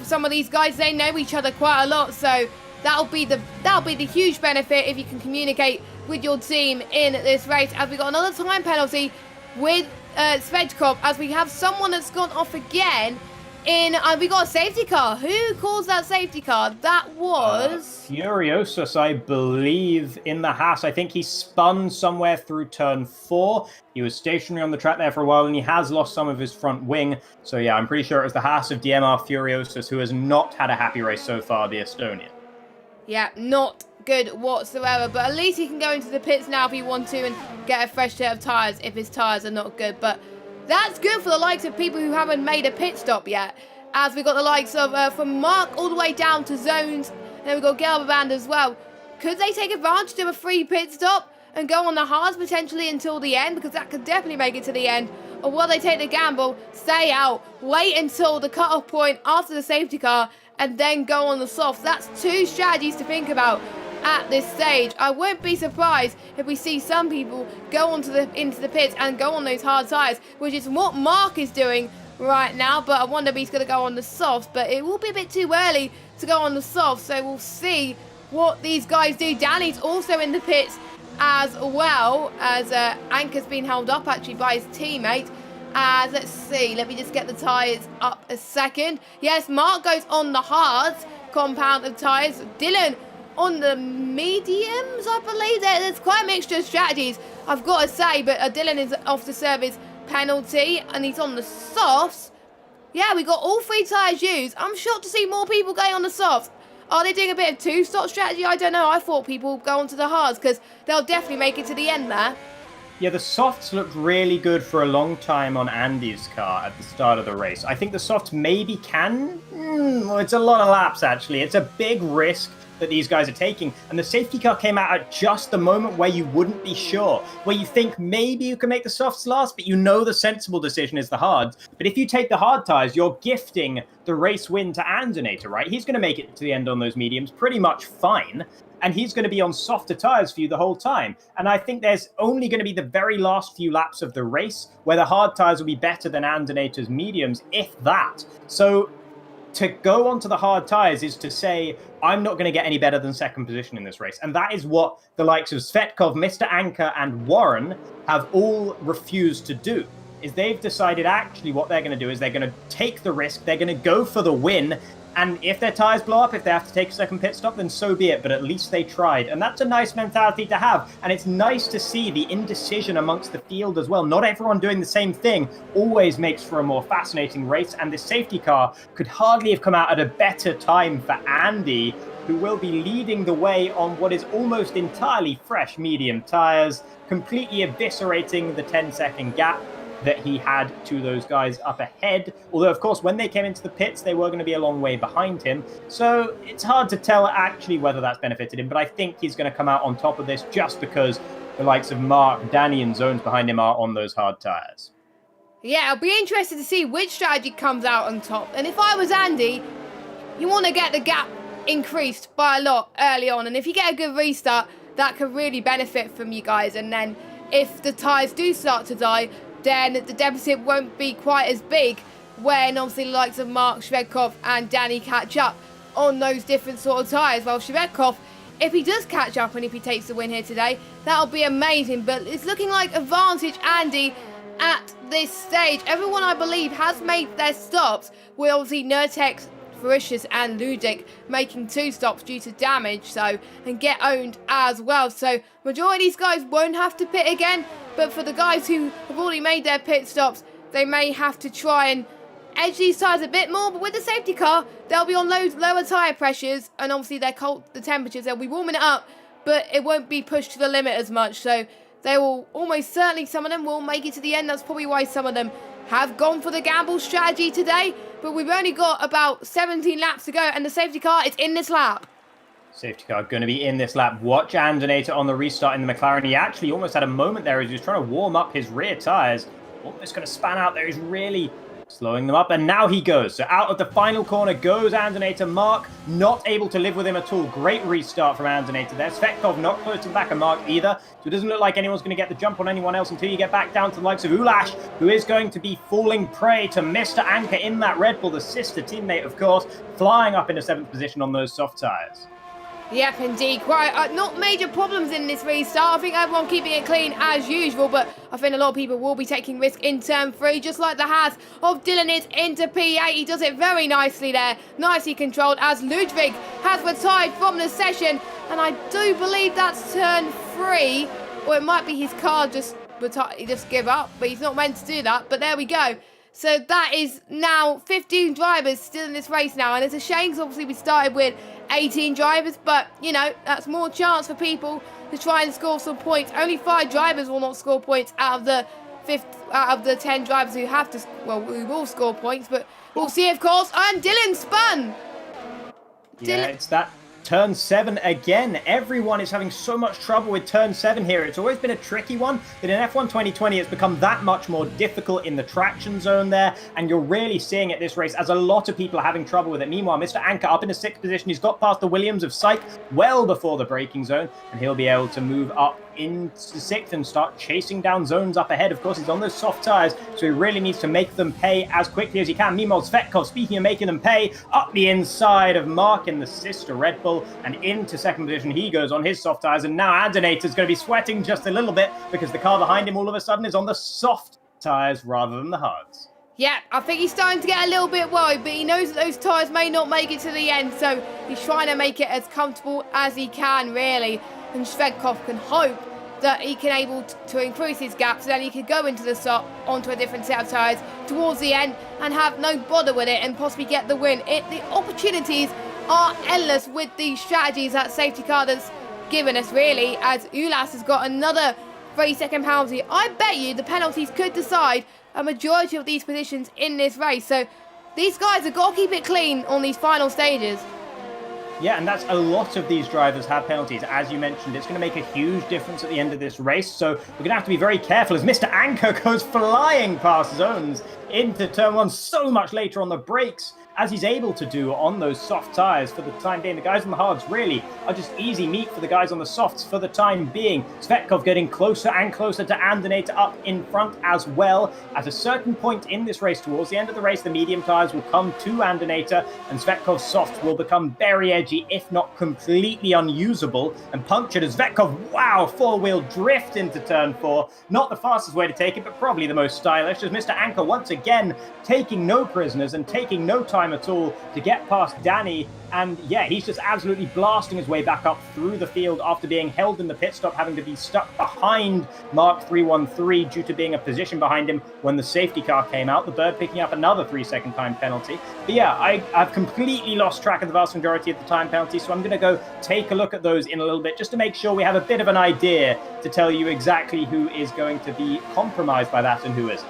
some of these guys, they know each other quite a lot, so that'll be the huge benefit if you can communicate with your team in this race. As we got another time penalty with Svedkov, as we have someone that's gone off again. We got a safety car. Who calls that safety car? That was Furiosus, I believe, in the Haas. I think he spun somewhere through turn 4. He was stationary on the track there for a while, and he has lost some of his front wing. So yeah, I'm pretty sure it was the Haas of DMR Furiosus, who has not had a happy race so far, the Estonian. Yeah, not good whatsoever. But at least he can go into the pits now if he wants to and get a fresh set of tyres if his tyres are not good. But that's good for the likes of people who haven't made a pit stop yet. As we got the likes of from Mark all the way down to Zones. And then we've got Gelberband as well. Could they take advantage of a free pit stop and go on the hards potentially until the end? Because that could definitely make it to the end. Or will they take the gamble, stay out, wait until the cut-off point after the safety car, and then go on the softs? That's 2 strategies to think about at this stage. I won't be surprised if we see some people go into the pits and go on those hard tyres, which is what Mark is doing right now. But I wonder if he's going to go on the softs, but it will be a bit too early to go on the softs, so we'll see what these guys do. Danny's also in the pits as well, as Anker's been held up actually by his teammate. As let's see, let me just get the tyres up a second. Yes, Mark goes on the hards compound of tyres. Dylan on the mediums, I believe. There's quite a mixture of strategies, I've got to say, but Dylan is off to serve his penalty, and he's on the softs. Yeah, we got all 3 tyres used. I'm shocked to see more people going on the softs. Are they doing a bit of 2-stop strategy? I don't know. I thought people would go onto the hards, because they'll definitely make it to the end there. Yeah, the softs looked really good for a long time on Andy's car at the start of the race. I think the softs maybe can... well, it's a lot of laps, actually. It's a big risk that these guys are taking. And the safety car came out at just the moment where you wouldn't be sure, where you think maybe you can make the softs last, but you know the sensible decision is the hards. But if you take the hard tires, you're gifting the race win to Andonator, right? He's going to make it to the end on those mediums pretty much fine. And he's going to be on softer tires for you the whole time. And I think there's only going to be the very last few laps of the race where the hard tires will be better than Andonator's mediums, if that. So to go onto the hard tires is to say, I'm not going to get any better than second position in this race. And that is what the likes of Svetkov, Mr. Anker, and Warren have all refused to do. Is they've decided actually what they're going to do is they're going to take the risk, they're going to go for the win, and if their tires blow up, if they have to take a second pit stop, then so be it, but at least they tried. And that's a nice mentality to have, and it's nice to see the indecision amongst the field as well. Not everyone doing the same thing always makes for a more fascinating race, and this safety car could hardly have come out at a better time for Andy, who will be leading the way on what is almost entirely fresh medium tires, completely eviscerating the 10-second gap that he had to those guys up ahead. Although, of course, when they came into the pits, they were going to be a long way behind him. So it's hard to tell actually whether that's benefited him, but I think he's going to come out on top of this just because the likes of Mark, Danny, and Zones behind him are on those hard tires. Yeah, I'll be interested to see which strategy comes out on top. And if I was Andy, you want to get the gap increased by a lot early on. And if you get a good restart, that could really benefit from you guys. And then if the tyres do start to die, then the deficit won't be quite as big when obviously the likes of Mark, Shvedkov and Danny catch up on those different sort of tyres. Well, Shvedkov, if he does catch up and if he takes the win here today, that'll be amazing. But it's looking like advantage Andy at this stage. Everyone, I believe, has made their stops, with obviously Nurtex, Ferocious and Ludic making 2 stops due to damage, and get owned as well. So majority of these guys won't have to pit again, but for the guys who have already made their pit stops, they may have to try and edge these tyres a bit more. But with the safety car, they'll be on lower tyre pressures, and obviously the temperatures, they'll be warming it up, but it won't be pushed to the limit as much. So they will almost certainly, some of them will make it to the end. That's probably why some of them have gone for the gamble strategy today. But we've only got about 17 laps to go, and the safety car is in this lap. Safety car going to be in this lap. Watch Andonator on the restart in the McLaren. He actually almost had a moment there as he was trying to warm up his rear tyres. Almost going to span out there. He's really slowing them up, and now he goes. So out of the final corner goes Andonator. Mark not able to live with him at all. Great restart from Andonator there. Svetkov not close to the back of Mark either, so it doesn't look like anyone's going to get the jump on anyone else until you get back down to the likes of Ulash, who is going to be falling prey to Mr. Anker in that Red Bull, the sister teammate, of course, flying up into 7th position on those soft tyres. Yep, indeed. Quite not major problems in this restart. I think everyone keeping it clean as usual, but I think a lot of people will be taking risk in turn 3, just like the Haas of Dylan is into P8. He does it very nicely there, nicely controlled, as Ludwig has retired from the session, and I do believe that's turn 3, or it might be his car just give up, but he's not meant to do that. But there we go. So that is now 15 drivers still in this race now, and it's a shame because obviously we started with 18 drivers, but you know, that's more chance for people to try and score some points. Only 5 drivers will not score points out of the 10 drivers who have to, well, who will score points, but we'll see, of course. And Dylan spun. Yeah, it's that turn 7 again. Everyone is having so much trouble with turn 7 here. It's always been a tricky one, but in F1 2020 it's become that much more difficult in the traction zone there, and you're really seeing it this race as a lot of people are having trouble with it. Meanwhile, Mr. Anker up in the 6th position. He's got past the Williams of Syke well before the braking zone, and he'll be able to move up into 6th and start chasing down Zones up ahead. Of course, he's on those soft tyres, so he really needs to make them pay as quickly as he can. Meanwhile, Svetkov, speaking of making them pay, up the inside of Mark in the sister Red Bull, and into 2nd position he goes on his soft tyres, and now Andonator's going to be sweating just a little bit because the car behind him all of a sudden is on the soft tyres rather than the hards. Yeah, I think he's starting to get a little bit worried, but he knows that those tyres may not make it to the end, so he's trying to make it as comfortable as he can, really. And Shvedkov can hope that he can able to increase his gap, so then he could go into the stop onto a different set of tyres towards the end and have no bother with it and possibly get the win. The opportunities are endless with these strategies that safety car has given us, really, as Ulas has got another 3-second penalty. I bet you the penalties could decide a majority of these positions in this race. So these guys have got to keep it clean on these final stages. Yeah, and that's a lot of these drivers have penalties. As you mentioned, it's going to make a huge difference at the end of this race. So we're going to have to be very careful as Mr. Anker goes flying past zones into turn one so much later on the brakes, as he's able to do on those soft tyres for the time being. The guys on the hards really are just easy meat for the guys on the softs for the time being. Svetkov getting closer and closer to Andernator up in front as well. At a certain point in this race, towards the end of the race, the medium tyres will come to Andernator and Svetkov's softs will become very edgy, if not completely unusable and punctured as Svetkov, wow, four-wheel drift into turn 4. Not the fastest way to take it, but probably the most stylish, as Mr. Anker once again taking no prisoners and taking no time at all to get past Danny. And yeah, he's just absolutely blasting his way back up through the field after being held in the pit stop, having to be stuck behind Mark 313 due to being a position behind him when the safety car came out. The Bird picking up another 3-second time penalty. But yeah, I've completely lost track of the vast majority of the time penalties, so I'm going to go take a look at those in a little bit just to make sure we have a bit of an idea to tell you exactly who is going to be compromised by that and who isn't.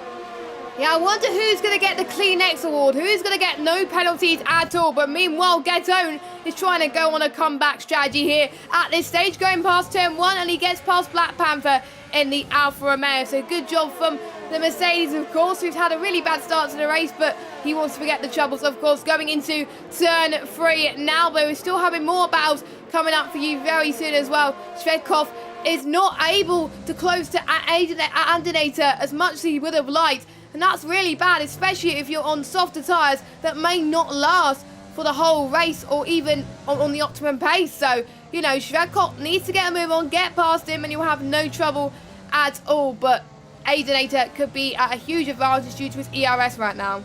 Yeah, I wonder who's going to get the Kleenex award, who's going to get no penalties at all. But meanwhile, Getone is trying to go on a comeback strategy here at this stage, going past turn 1, and he gets past Black Panther in the Alfa Romeo. So good job from the Mercedes, of course, who's had a really bad start to the race, but he wants to forget the troubles, of course, going into turn 3 now. But we're still having more battles coming up for you very soon as well. Svetkov is not able to close to Andernator as much as he would have liked. And that's really bad, especially if you're on softer tyres that may not last for the whole race or even on the optimum pace. So, you know, Shvedkov needs to get a move on, get past him, and you'll have no trouble at all. But Andernator could be at a huge advantage due to his ERS right now.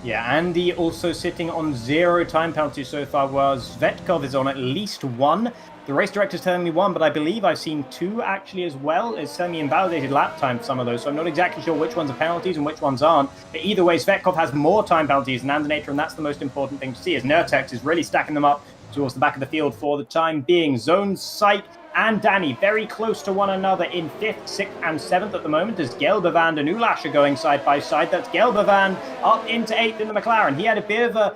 Yeah, Andy also sitting on 0 time penalties so far, while Svetkov is on at least 1. The race director's telling me 1, but I believe I've seen 2 actually as well. It's telling me invalidated lap time for some of those, so I'm not exactly sure which ones are penalties and which ones aren't. But either way, Svetkov has more time penalties than Andernator, and that's the most important thing to see, as Nurtex is really stacking them up towards the back of the field for the time being. Zone, Sight, and Danny very close to one another in 5th, 6th, and 7th at the moment, as Gelbevand and Ulash are going side by side. That's Gelbevand up into 8th in the McLaren. He had a bit of a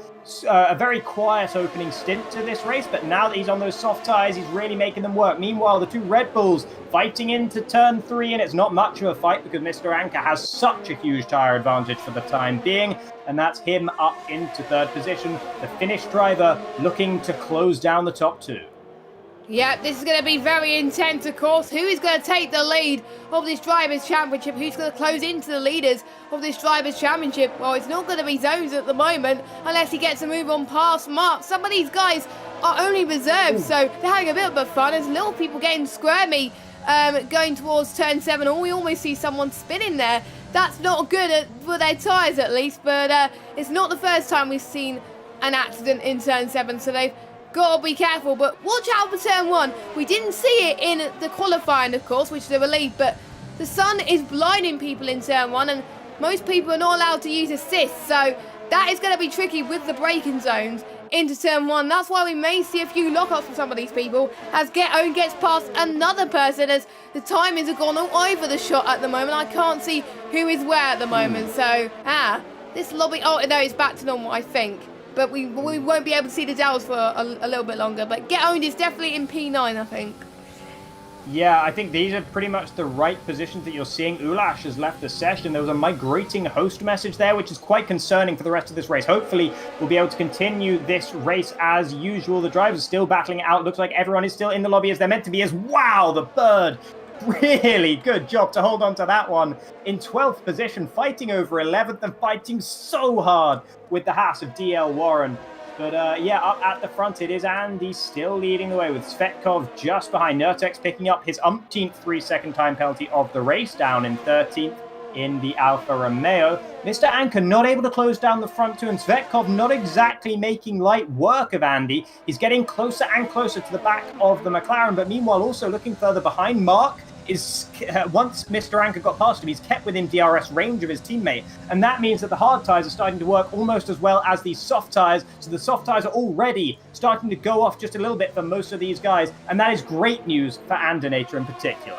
very quiet opening stint to this race, but now that he's on those soft tyres, he's really making them work. Meanwhile, the 2 Red Bulls fighting into turn 3, and it's not much of a fight because Mr. Anker has such a huge tyre advantage for the time being, and that's him up into 3rd position. The Finnish driver looking to close down the top 2. Yeah, this is going to be very intense, of course. Who is going to take the lead of this Drivers' Championship? Who's going to close into the leaders of this Drivers' Championship? Well, it's not going to be Zones at the moment, unless he gets a move on past Mark. Some of these guys are only reserves, so they're having a bit of fun. There's little people getting squirmy going towards turn 7. We almost see someone spinning there. That's not good for their tyres, at least, but it's not the first time we've seen an accident in turn 7, so they've got to be careful. But watch out for turn 1. We didn't see it in the qualifying, of course, which is a relief, but the sun is blinding people in turn 1, and most people are not allowed to use assist, so that is going to be tricky with the braking zones into turn 1. That's why we may see a few lockups from some of these people, as Getone gets past another person, as the timings have gone all over the shot at the moment. I can't see who is where at the moment, so this lobby, oh no, it's back to normal, I think. But we won't be able to see the Dells for a little bit longer. But Getone is definitely in P9, I think. Yeah, I think these are pretty much the right positions that you're seeing. Ulash has left the session. There was a migrating host message there, which is quite concerning for the rest of this race. Hopefully, we'll be able to continue this race as usual. The drivers are still battling it out. Looks like everyone is still in the lobby as they're meant to be. As wow, the Bird. Really good job to hold on to that one. In 12th position, fighting over 11th and fighting so hard with the Haas of DL Warren. But yeah, up at the front it is Andy still leading the way with Svetkov just behind. Nurtex picking up his umpteenth 3-second time penalty of the race, down in 13th in the Alfa Romeo. Mr. Anker not able to close down the front 2, and Svetkov not exactly making light work of Andy. He's getting closer and closer to the back of the McLaren, but meanwhile also looking further behind. Mark is, once Mr. Anker got past him, he's kept within DRS range of his teammate, and that means that the hard tyres are starting to work almost as well as these soft tyres, so the soft tyres are already starting to go off just a little bit for most of these guys, and that is great news for Andernator in particular.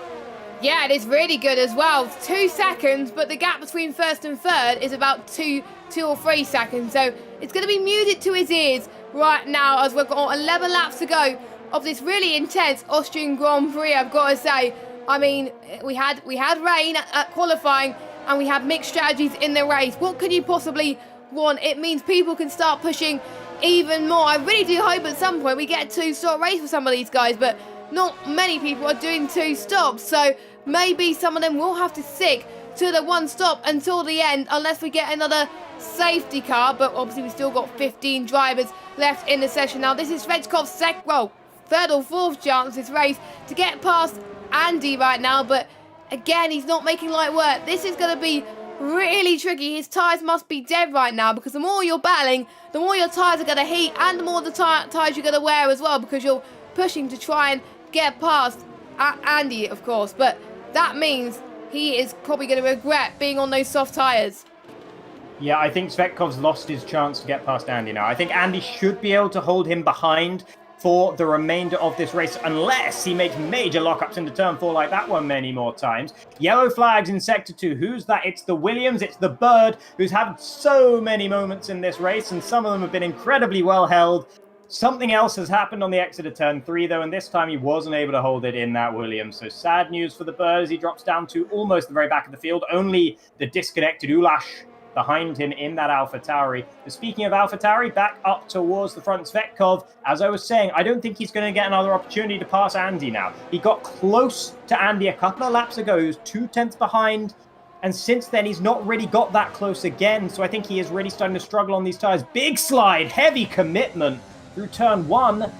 Yeah, it is really good as well. 2 seconds, but the gap between first and third is about two or 3 seconds. So it's going to be music to his ears right now as we've got 11 laps to go of this really intense Austrian Grand Prix, I've got to say. I mean, we had rain at qualifying and we had mixed strategies in the race. What could you possibly want? It means people can start pushing even more. I really do hope at some point we get a 2-stop race for some of these guys, but not many people are doing 2 stops, so maybe some of them will have to stick to the 1 stop until the end unless we get another safety car. But obviously we still got 15 drivers left in the session. Now this is Svechkov's third or fourth chance this race to get past Andy right now, but again he's not making light work. This is going to be really tricky. His tyres must be dead right now, because the more you're battling, the more your tyres are going to heat and the more the tyres you're going to wear as well, because you're pushing to try and get past Andy, of course. But that means he is probably going to regret being on those soft tyres. Yeah, I think Svetkov's lost his chance to get past Andy now. I think Andy should be able to hold him behind for the remainder of this race, unless he makes major lockups into turn 4 like that one many more times. Yellow flags in sector 2. Who's that? It's the Williams, it's the Bird, who's had so many moments in this race, and some of them have been incredibly well held. Something else has happened on the exit of turn 3, though, and this time he wasn't able to hold it in that Williams. So sad news for the Bird as he drops down to almost the very back of the field. Only the disconnected Ulash behind him in that AlphaTauri. But speaking of AlphaTauri, back up towards the front, Svetkov. As I was saying, I don't think he's going to get another opportunity to pass Andy now. He got close to Andy a couple of laps ago. He was 2 tenths behind. And since then, he's not really got that close again. So I think he is really starting to struggle on these tyres. Big slide, heavy commitment through turn 1,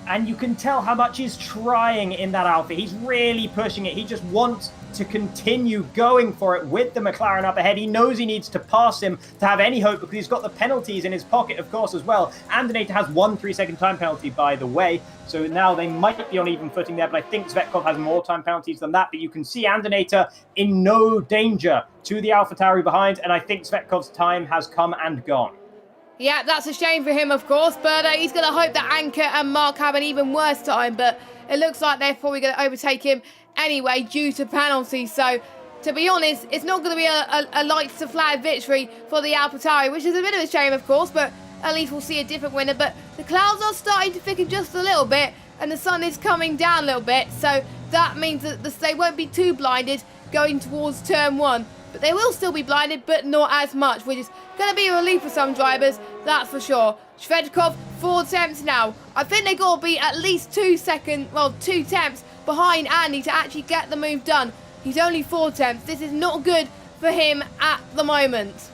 and you can tell how much he's trying in that Alpha. He's really pushing it. He just wants to continue going for it with the McLaren up ahead. He knows he needs to pass him to have any hope, because he's got the penalties in his pocket, of course, as well. Andonator has 1 3-second time penalty, by the way, so now they might be on even footing there, but I think Svetkov has more time penalties than that. But you can see Andonator in no danger to the AlphaTauri behind, and I think Svetkov's time has come and gone. Yeah, that's a shame for him, of course, but he's going to hope that Anker and Mark have an even worse time, but it looks like they're probably going to overtake him anyway due to penalties. So, to be honest, it's not going to be a lights-to-flag victory for the AlphaTauri, which is a bit of a shame, of course, but at least we'll see a different winner. But the clouds are starting to thicken just a little bit, and the sun is coming down a little bit, so that means that they won't be too blinded going towards turn 1. But they will still be blinded, but not as much, which is going to be a relief for some drivers, that's for sure. Shvedkov, 4 attempts now. I think they got to be at least 2 attempts behind Andy to actually get the move done. He's only 4 attempts. This is not good for him at the moment.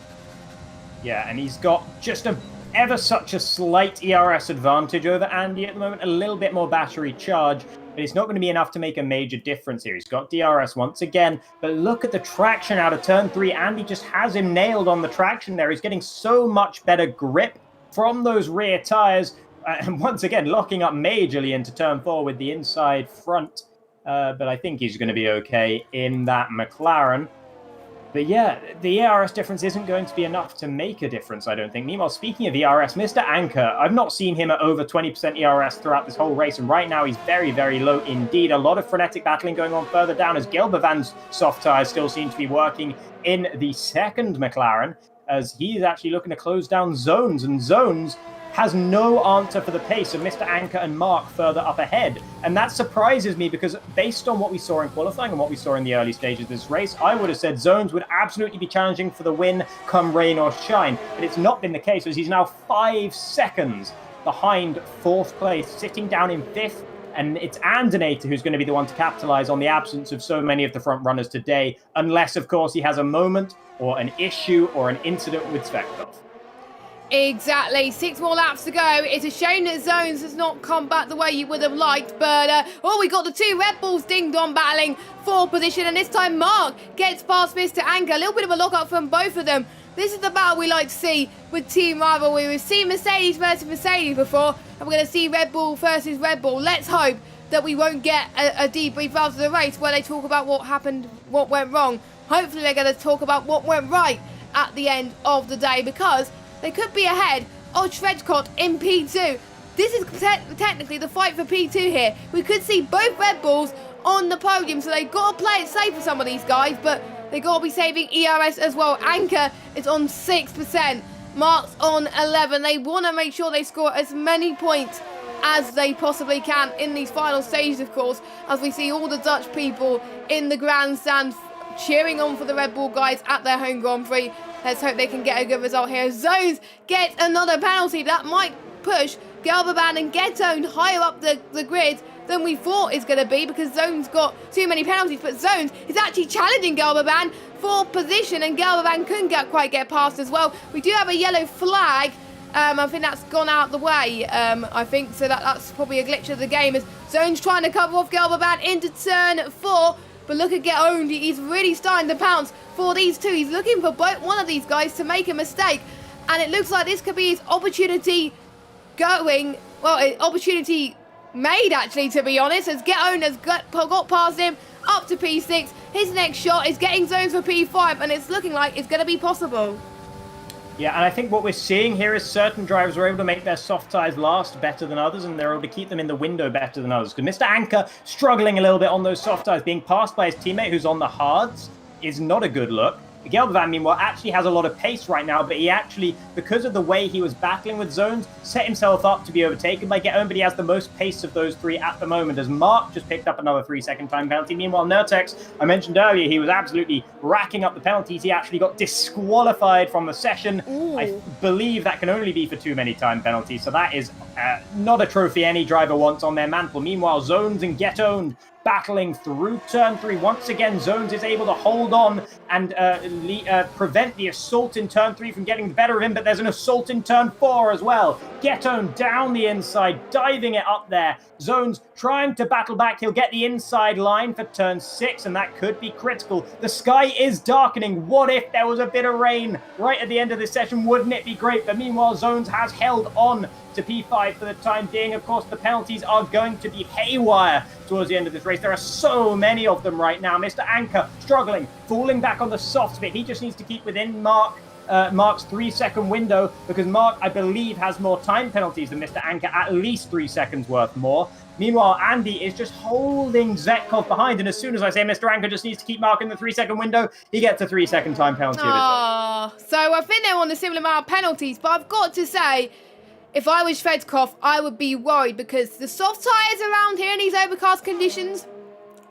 Yeah, and he's got just ever such a slight ERS advantage over Andy at the moment, a little bit more battery charge, but it's not going to be enough to make a major difference here. He's got DRS once again, but look at the traction out of turn 3. Andy just has him nailed on the traction there. He's getting so much better grip from those rear tyres, and once again locking up majorly into turn 4 with the inside front, but I think he's going to be okay in that McLaren. But yeah, the ERS difference isn't going to be enough to make a difference, I don't think. Meanwhile, speaking of ERS, Mr. Anker, I've not seen him at over 20% ERS throughout this whole race, and right now he's very, very low indeed. A lot of frenetic battling going on further down as Gelbavan's soft tyres still seem to be working in the second McLaren, as he is actually looking to close down Zones, and Zones has no answer for the pace of Mr. Anker and Mark further up ahead. And that surprises me, because based on what we saw in qualifying and what we saw in the early stages of this race, I would have said Zones would absolutely be challenging for the win come rain or shine. But it's not been the case, as he's now 5 seconds behind 4th place, sitting down in 5th. And it's Andonator who's going to be the one to capitalize on the absence of so many of the front runners today, unless, of course, he has a moment or an issue or an incident with Svetkov. Exactly, 6 more laps to go. It's a shame that Zones has not come back the way you would have liked, but we got the 2 Red Bulls ding-dong battling for position, and this time Mark gets past Mr. Anker. A little bit of a lock-up from both of them. This is the battle we like to see with team rivalry. We've seen Mercedes versus Mercedes before, and we're going to see Red Bull versus Red Bull. Let's hope that we won't get a debrief after the race where they talk about what happened, what went wrong. Hopefully they're going to talk about what went right at the end of the day, because they could be ahead of Shvedkov in P2. This is technically the fight for P2 here. We could see both Red Bulls on the podium, so they've got to play it safe for some of these guys, but they've got to be saving ERS as well. Anchor is on 6%, Mark's on 11. They want to make sure they score as many points as they possibly can in these final stages, of course, as we see all the Dutch people in the grandstand cheering on for the Red Bull guys at their home Grand Prix. Let's hope they can get a good result here. Zones get another penalty. That might push Gelderban and Getone higher up the grid than we thought is going to be, because Zones got too many penalties. But Zones is actually challenging Gelderban for position, and Gelderban couldn't quite get past as well. We do have a yellow flag. I think that's gone out the way, I think. So that's probably a glitch of the game, as Zones trying to cover off Gelderban into turn 4. But look at Getone. He's really starting to pounce for these two. He's looking for one of these guys to make a mistake. And it looks like this could be his opportunity going. Well, opportunity made, actually, to be honest, as Getone has got past him up to P6. His next shot is getting Zones for P5, and it's looking like it's going to be possible. Yeah, and I think what we're seeing here is certain drivers are able to make their soft tyres last better than others, and they're able to keep them in the window better than others. Because Mr. Anchor struggling a little bit on those soft tyres, being passed by his teammate who's on the hards, is not a good look. Geldervan, meanwhile, actually has a lot of pace right now, but he actually, because of the way he was battling with Zones, set himself up to be overtaken by Getone, but he has the most pace of those three at the moment, as Mark just picked up another 3-second time penalty. Meanwhile, Nurtex, I mentioned earlier, he was absolutely racking up the penalties. He actually got disqualified from the session. Ooh. I believe that can only be for too many time penalties, so that is not a trophy any driver wants on their mantle. Meanwhile, Zones and Getone battling through turn 3. Once again, Zones is able to hold on and prevent the assault in turn 3 from getting the better of him, but there's an assault in turn 4 as well. Getone down the inside, diving it up there. Zones trying to battle back. He'll get the inside line for turn 6, and that could be critical. The sky is darkening. What if there was a bit of rain right at the end of this session? Wouldn't it be great? But meanwhile, Zones has held on to P5 for the time being. Of course, the penalties are going to be haywire towards the end of this race. There are so many of them right now. Mr. Anchor struggling, falling back on the soft bit. He just needs to keep within Mark's 3-second window, because Mark, I believe, has more time penalties than Mr. Anchor, at least 3 seconds worth more. Meanwhile, Andy is just holding Zetkov behind, and as soon as I say Mr. Anchor just needs to keep Mark in the 3-second window, he gets a 3-second time penalty of his own. So I think they're on a similar amount of penalties, but I've got to say, if I was Fedkov, I would be worried, because the soft tyres around here in these overcast conditions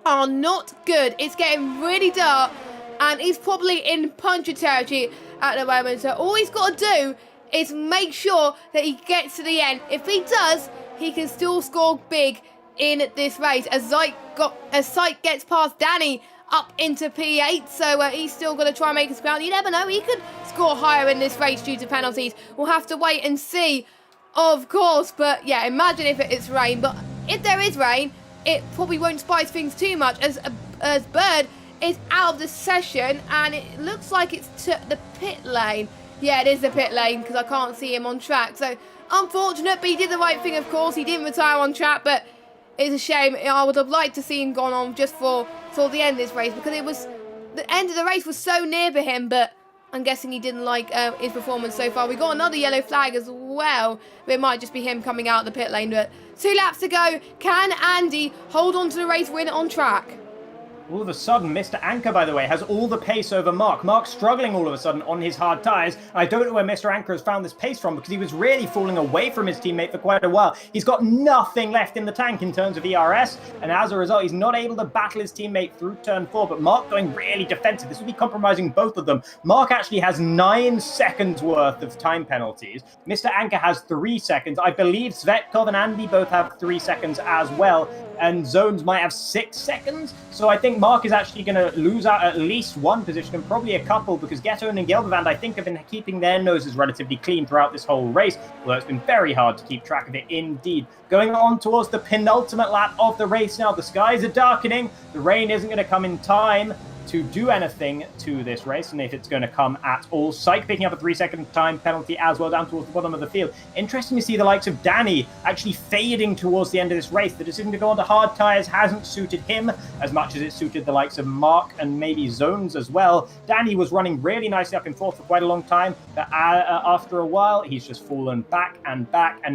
are not good. It's getting really dark, and he's probably in puncture territory at the moment. So all he's got to do is make sure that he gets to the end. If he does, he can still score big in this race, as Syke gets past Danny up into P8, so he's still going to try and make his ground. You never know, he could score higher in this race due to penalties. We'll have to wait and see, of course. But yeah, imagine if it's rain. But if there is rain, it probably won't spice things too much, as Bird is out of the session, and it looks like it's to the pit lane. Yeah, it is the pit lane, because I can't see him on track. So unfortunate, but he did the right thing, of course. He didn't retire on track, but it's a shame. I would have liked to see him gone on just for the end of this race, because the end of the race was so near for him, but I'm guessing he didn't like his performance so far. We got another yellow flag as well, but it might just be him coming out of the pit lane. But 2 laps to go. Can Andy hold on to the race win on track? All of a sudden, Mr. Anchor, by the way, has all the pace over Mark. Mark's struggling all of a sudden on his hard tyres. I don't know where Mr. Anchor has found this pace from, because he was really falling away from his teammate for quite a while. He's got nothing left in the tank in terms of ERS, and as a result, he's not able to battle his teammate through turn 4, but Mark going really defensive. This will be compromising both of them. Mark actually has 9 seconds worth of time penalties. Mr. Anchor has 3 seconds. I believe Svetkov and Andy both have 3 seconds as well, and Zones might have 6 seconds. So I think Mark is actually going to lose out at least one position, and probably a couple, because Getone and Geldervan, I think, have been keeping their noses relatively clean throughout this whole race, although it's been very hard to keep track of it indeed. Going on towards the penultimate lap of the race now. The skies are darkening. The rain isn't going to come in time. to do anything to this race, and if it's going to come at all. Syke picking up a 3-second time penalty as well down towards the bottom of the field. Interesting to see the likes of Danny actually fading towards the end of this race. The decision to go onto hard tyres hasn't suited him as much as it suited the likes of Mark and maybe Zones as well. Danny was running really nicely up and forth for quite a long time, but after a while, he's just fallen back, and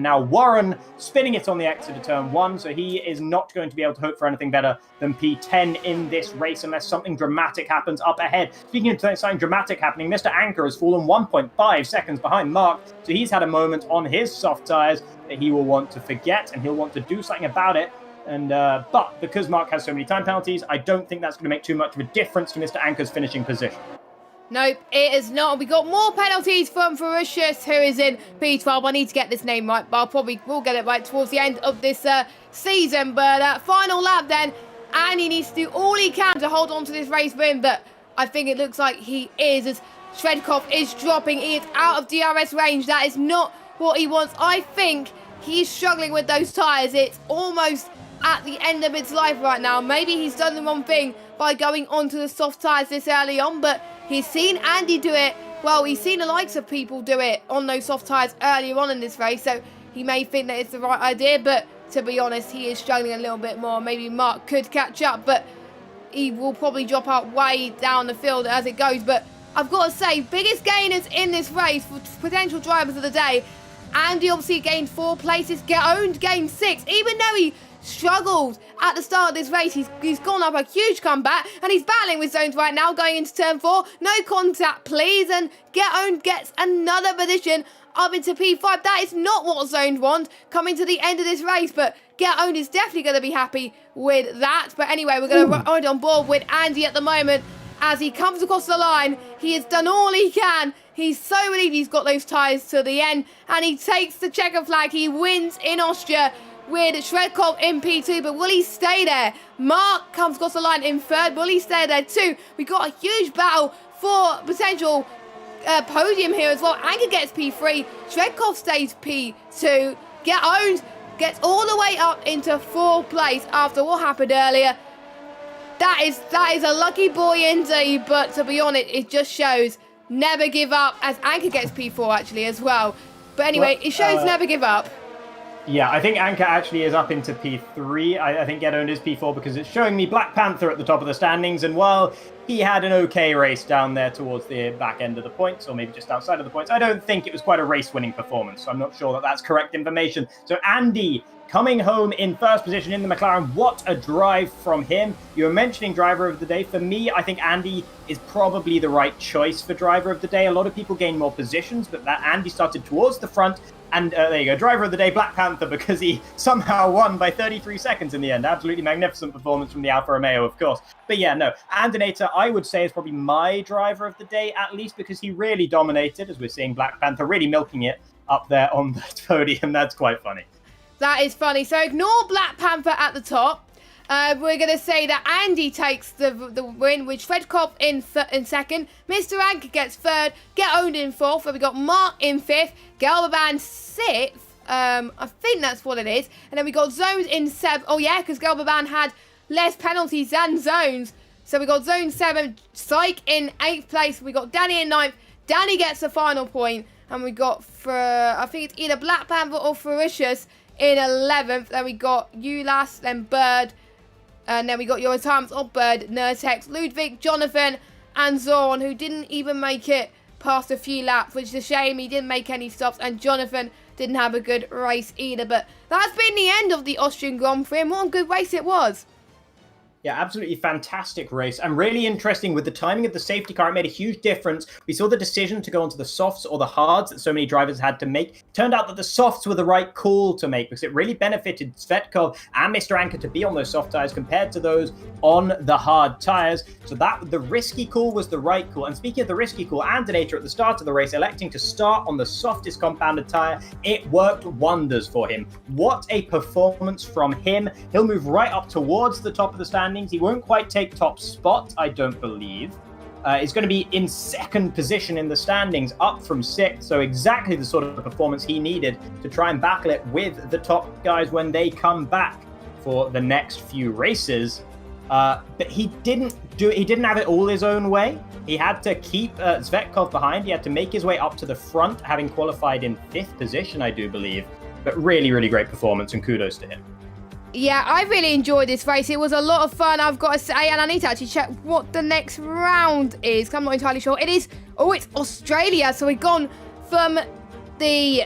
now Warren spinning it on the exit of turn 1, so he is not going to be able to hope for anything better than P10 in this race unless something dramatic happens up ahead. Speaking of something dramatic happening, Mr. Anchor has fallen 1.5 seconds behind Mark, so he's had a moment on his soft tyres that he will want to forget, and he'll want to do something about it. And but because Mark has so many time penalties, I don't think that's going to make too much of a difference to Mr. Anchor's finishing position. Nope, it is not. We got more penalties from Ferocious, who is in P12. I need to get this name right, but I probably will get it right towards the end of this season. But final lap then, and he needs to do all he can to hold on to this race win. But I think it looks like he is, as Shredkov is dropping. He is out of DRS range. That is not what he wants. I think he's struggling with those tyres. It's almost at the end of its life right now. Maybe he's done the wrong thing by going onto the soft tyres this early on, but he's seen Andy do it. Well, he's seen the likes of people do it on those soft tyres earlier on in this race, so he may think that it's the right idea, but to be honest, he is struggling a little bit more. Maybe Mark could catch up, but he will probably drop out way down the field as it goes. But I've got to say, biggest gainers in this race for potential drivers of the day. Andy obviously gained 4 places. Get Owned gained 6, even though he struggled at the start of this race. He's gone up a huge comeback, and he's battling with Zones right now going into turn 4. No contact, please, and Get Owned gets another position up into P5. That is not what Zones want coming to the end of this race, but Get Owned is definitely going to be happy with that. But anyway, we're going to ride on board with Andy at the moment as he comes across the line. He has done all he can. He's so relieved he's got those tyres to the end, and he takes the checker flag. He wins in Austria with Shredkov in P2, but will he stay there? Mark comes across the line in 3rd. Will he stay there too? We got a huge battle for potential podium here as well. Anchor gets P3. Shredkov stays P2. Get Owned gets all the way up into 4th place after what happened earlier. That is a lucky boy indeed, but to be honest, it just shows never give up, as Anchor gets P4 actually as well. But anyway, it shows never give up. Yeah, I think Anchor actually is up into P3. I think Get Owned is P4 because it's showing me Black Panther at the top of the standings. And while he had an okay race down there towards the back end of the points, or maybe just outside of the points, I don't think it was quite a race-winning performance. So I'm not sure that that's correct information. So Andy coming home in 1st position in the McLaren. What a drive from him. You were mentioning driver of the day. For me, I think Andy is probably the right choice for driver of the day. A lot of people gain more positions, but that Andy started towards the front. And there you go, driver of the day, Black Panther, because he somehow won by 33 seconds in the end. Absolutely magnificent performance from the Alfa Romeo, of course. But yeah, no, Andinator, I would say, is probably my driver of the day, at least because he really dominated, as we're seeing Black Panther really milking it up there on the podium. That's quite funny. That is funny. So ignore Black Panther at the top. We're going to say that Andy takes the win, with Shredkov in 2nd. Mr. Anchor gets 3rd. Get Owned in 4th. And we got Mark in 5th. Gelbaban 6th. I think that's what it is. And then we got Zones in 7th. Oh, yeah, because Gelbaban had less penalties than Zones. So we got Zone 7. Syke in 8th place. We got Danny in 9th. Danny gets the final point. And we got, I think it's either Black Panther or Ferocious in 11th. Then we got Ulas, then Bird. And then we got your retirements of Bird, Nurtex, Ludwig, Jonathan, and Zorn, who didn't even make it past a few laps, which is a shame. He didn't make any stops, and Jonathan didn't have a good race either. But that's been the end of the Austrian Grand Prix, and what a good race it was. Yeah, absolutely fantastic race, and really interesting with the timing of the safety car. It made a huge difference. We saw the decision to go onto the softs or the hards that so many drivers had to make. Turned out that the softs were the right call to make because it really benefited Svetkov and Mr. Anchor to be on those soft tires compared to those on the hard tires. So that the risky call was the right call. And speaking of the risky call, Andinator at the start of the race electing to start on the softest compounded tire, it worked wonders for him. What a performance from him. He'll move right up towards the top of the stand. He won't quite take top spot, I don't believe. He's going to be in 2nd position in the standings, up from 6th. So exactly the sort of performance he needed to try and battle it with the top guys when they come back for the next few races. But he didn't have it all his own way. He had to keep Zvetkov behind. He had to make his way up to the front, having qualified in 5th position, I do believe. But really, really great performance, and kudos to him. Yeah, I really enjoyed this race. It was a lot of fun, I've got to say, and I need to actually check what the next round is, 'cause I'm not entirely sure. It's Australia, so we've gone from the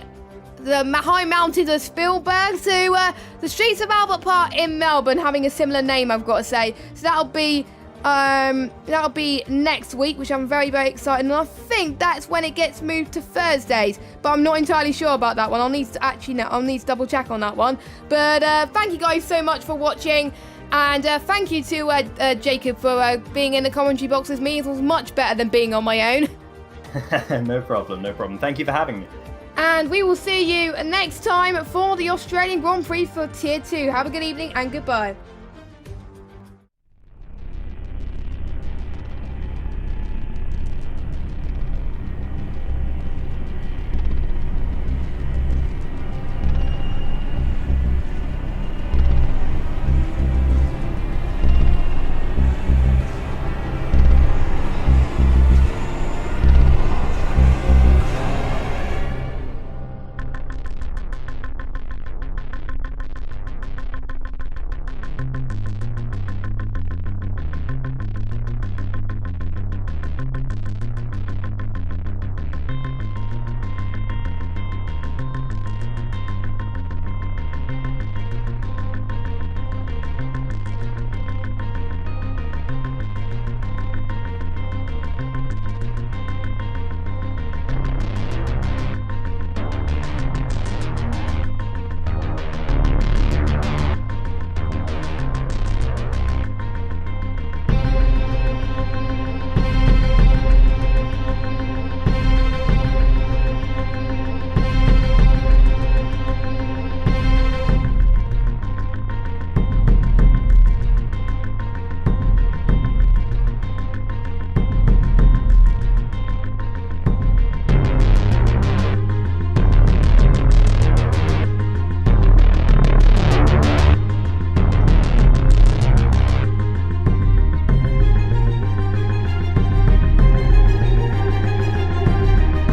high mountains of Spielberg to the streets of Albert Park in Melbourne, having a similar name, I've got to say. So that'll be next week, which I'm very, very excited. And I think that's when it gets moved to Thursdays, but I'm not entirely sure about that one. I'll need to double check on that one. But thank you guys so much for watching. And thank you to Jacob for being in the commentary box with me. It was much better than being on my own. No problem, no problem. Thank you for having me. And we will see you next time for the Australian Grand Prix for Tier 2. Have a good evening and goodbye.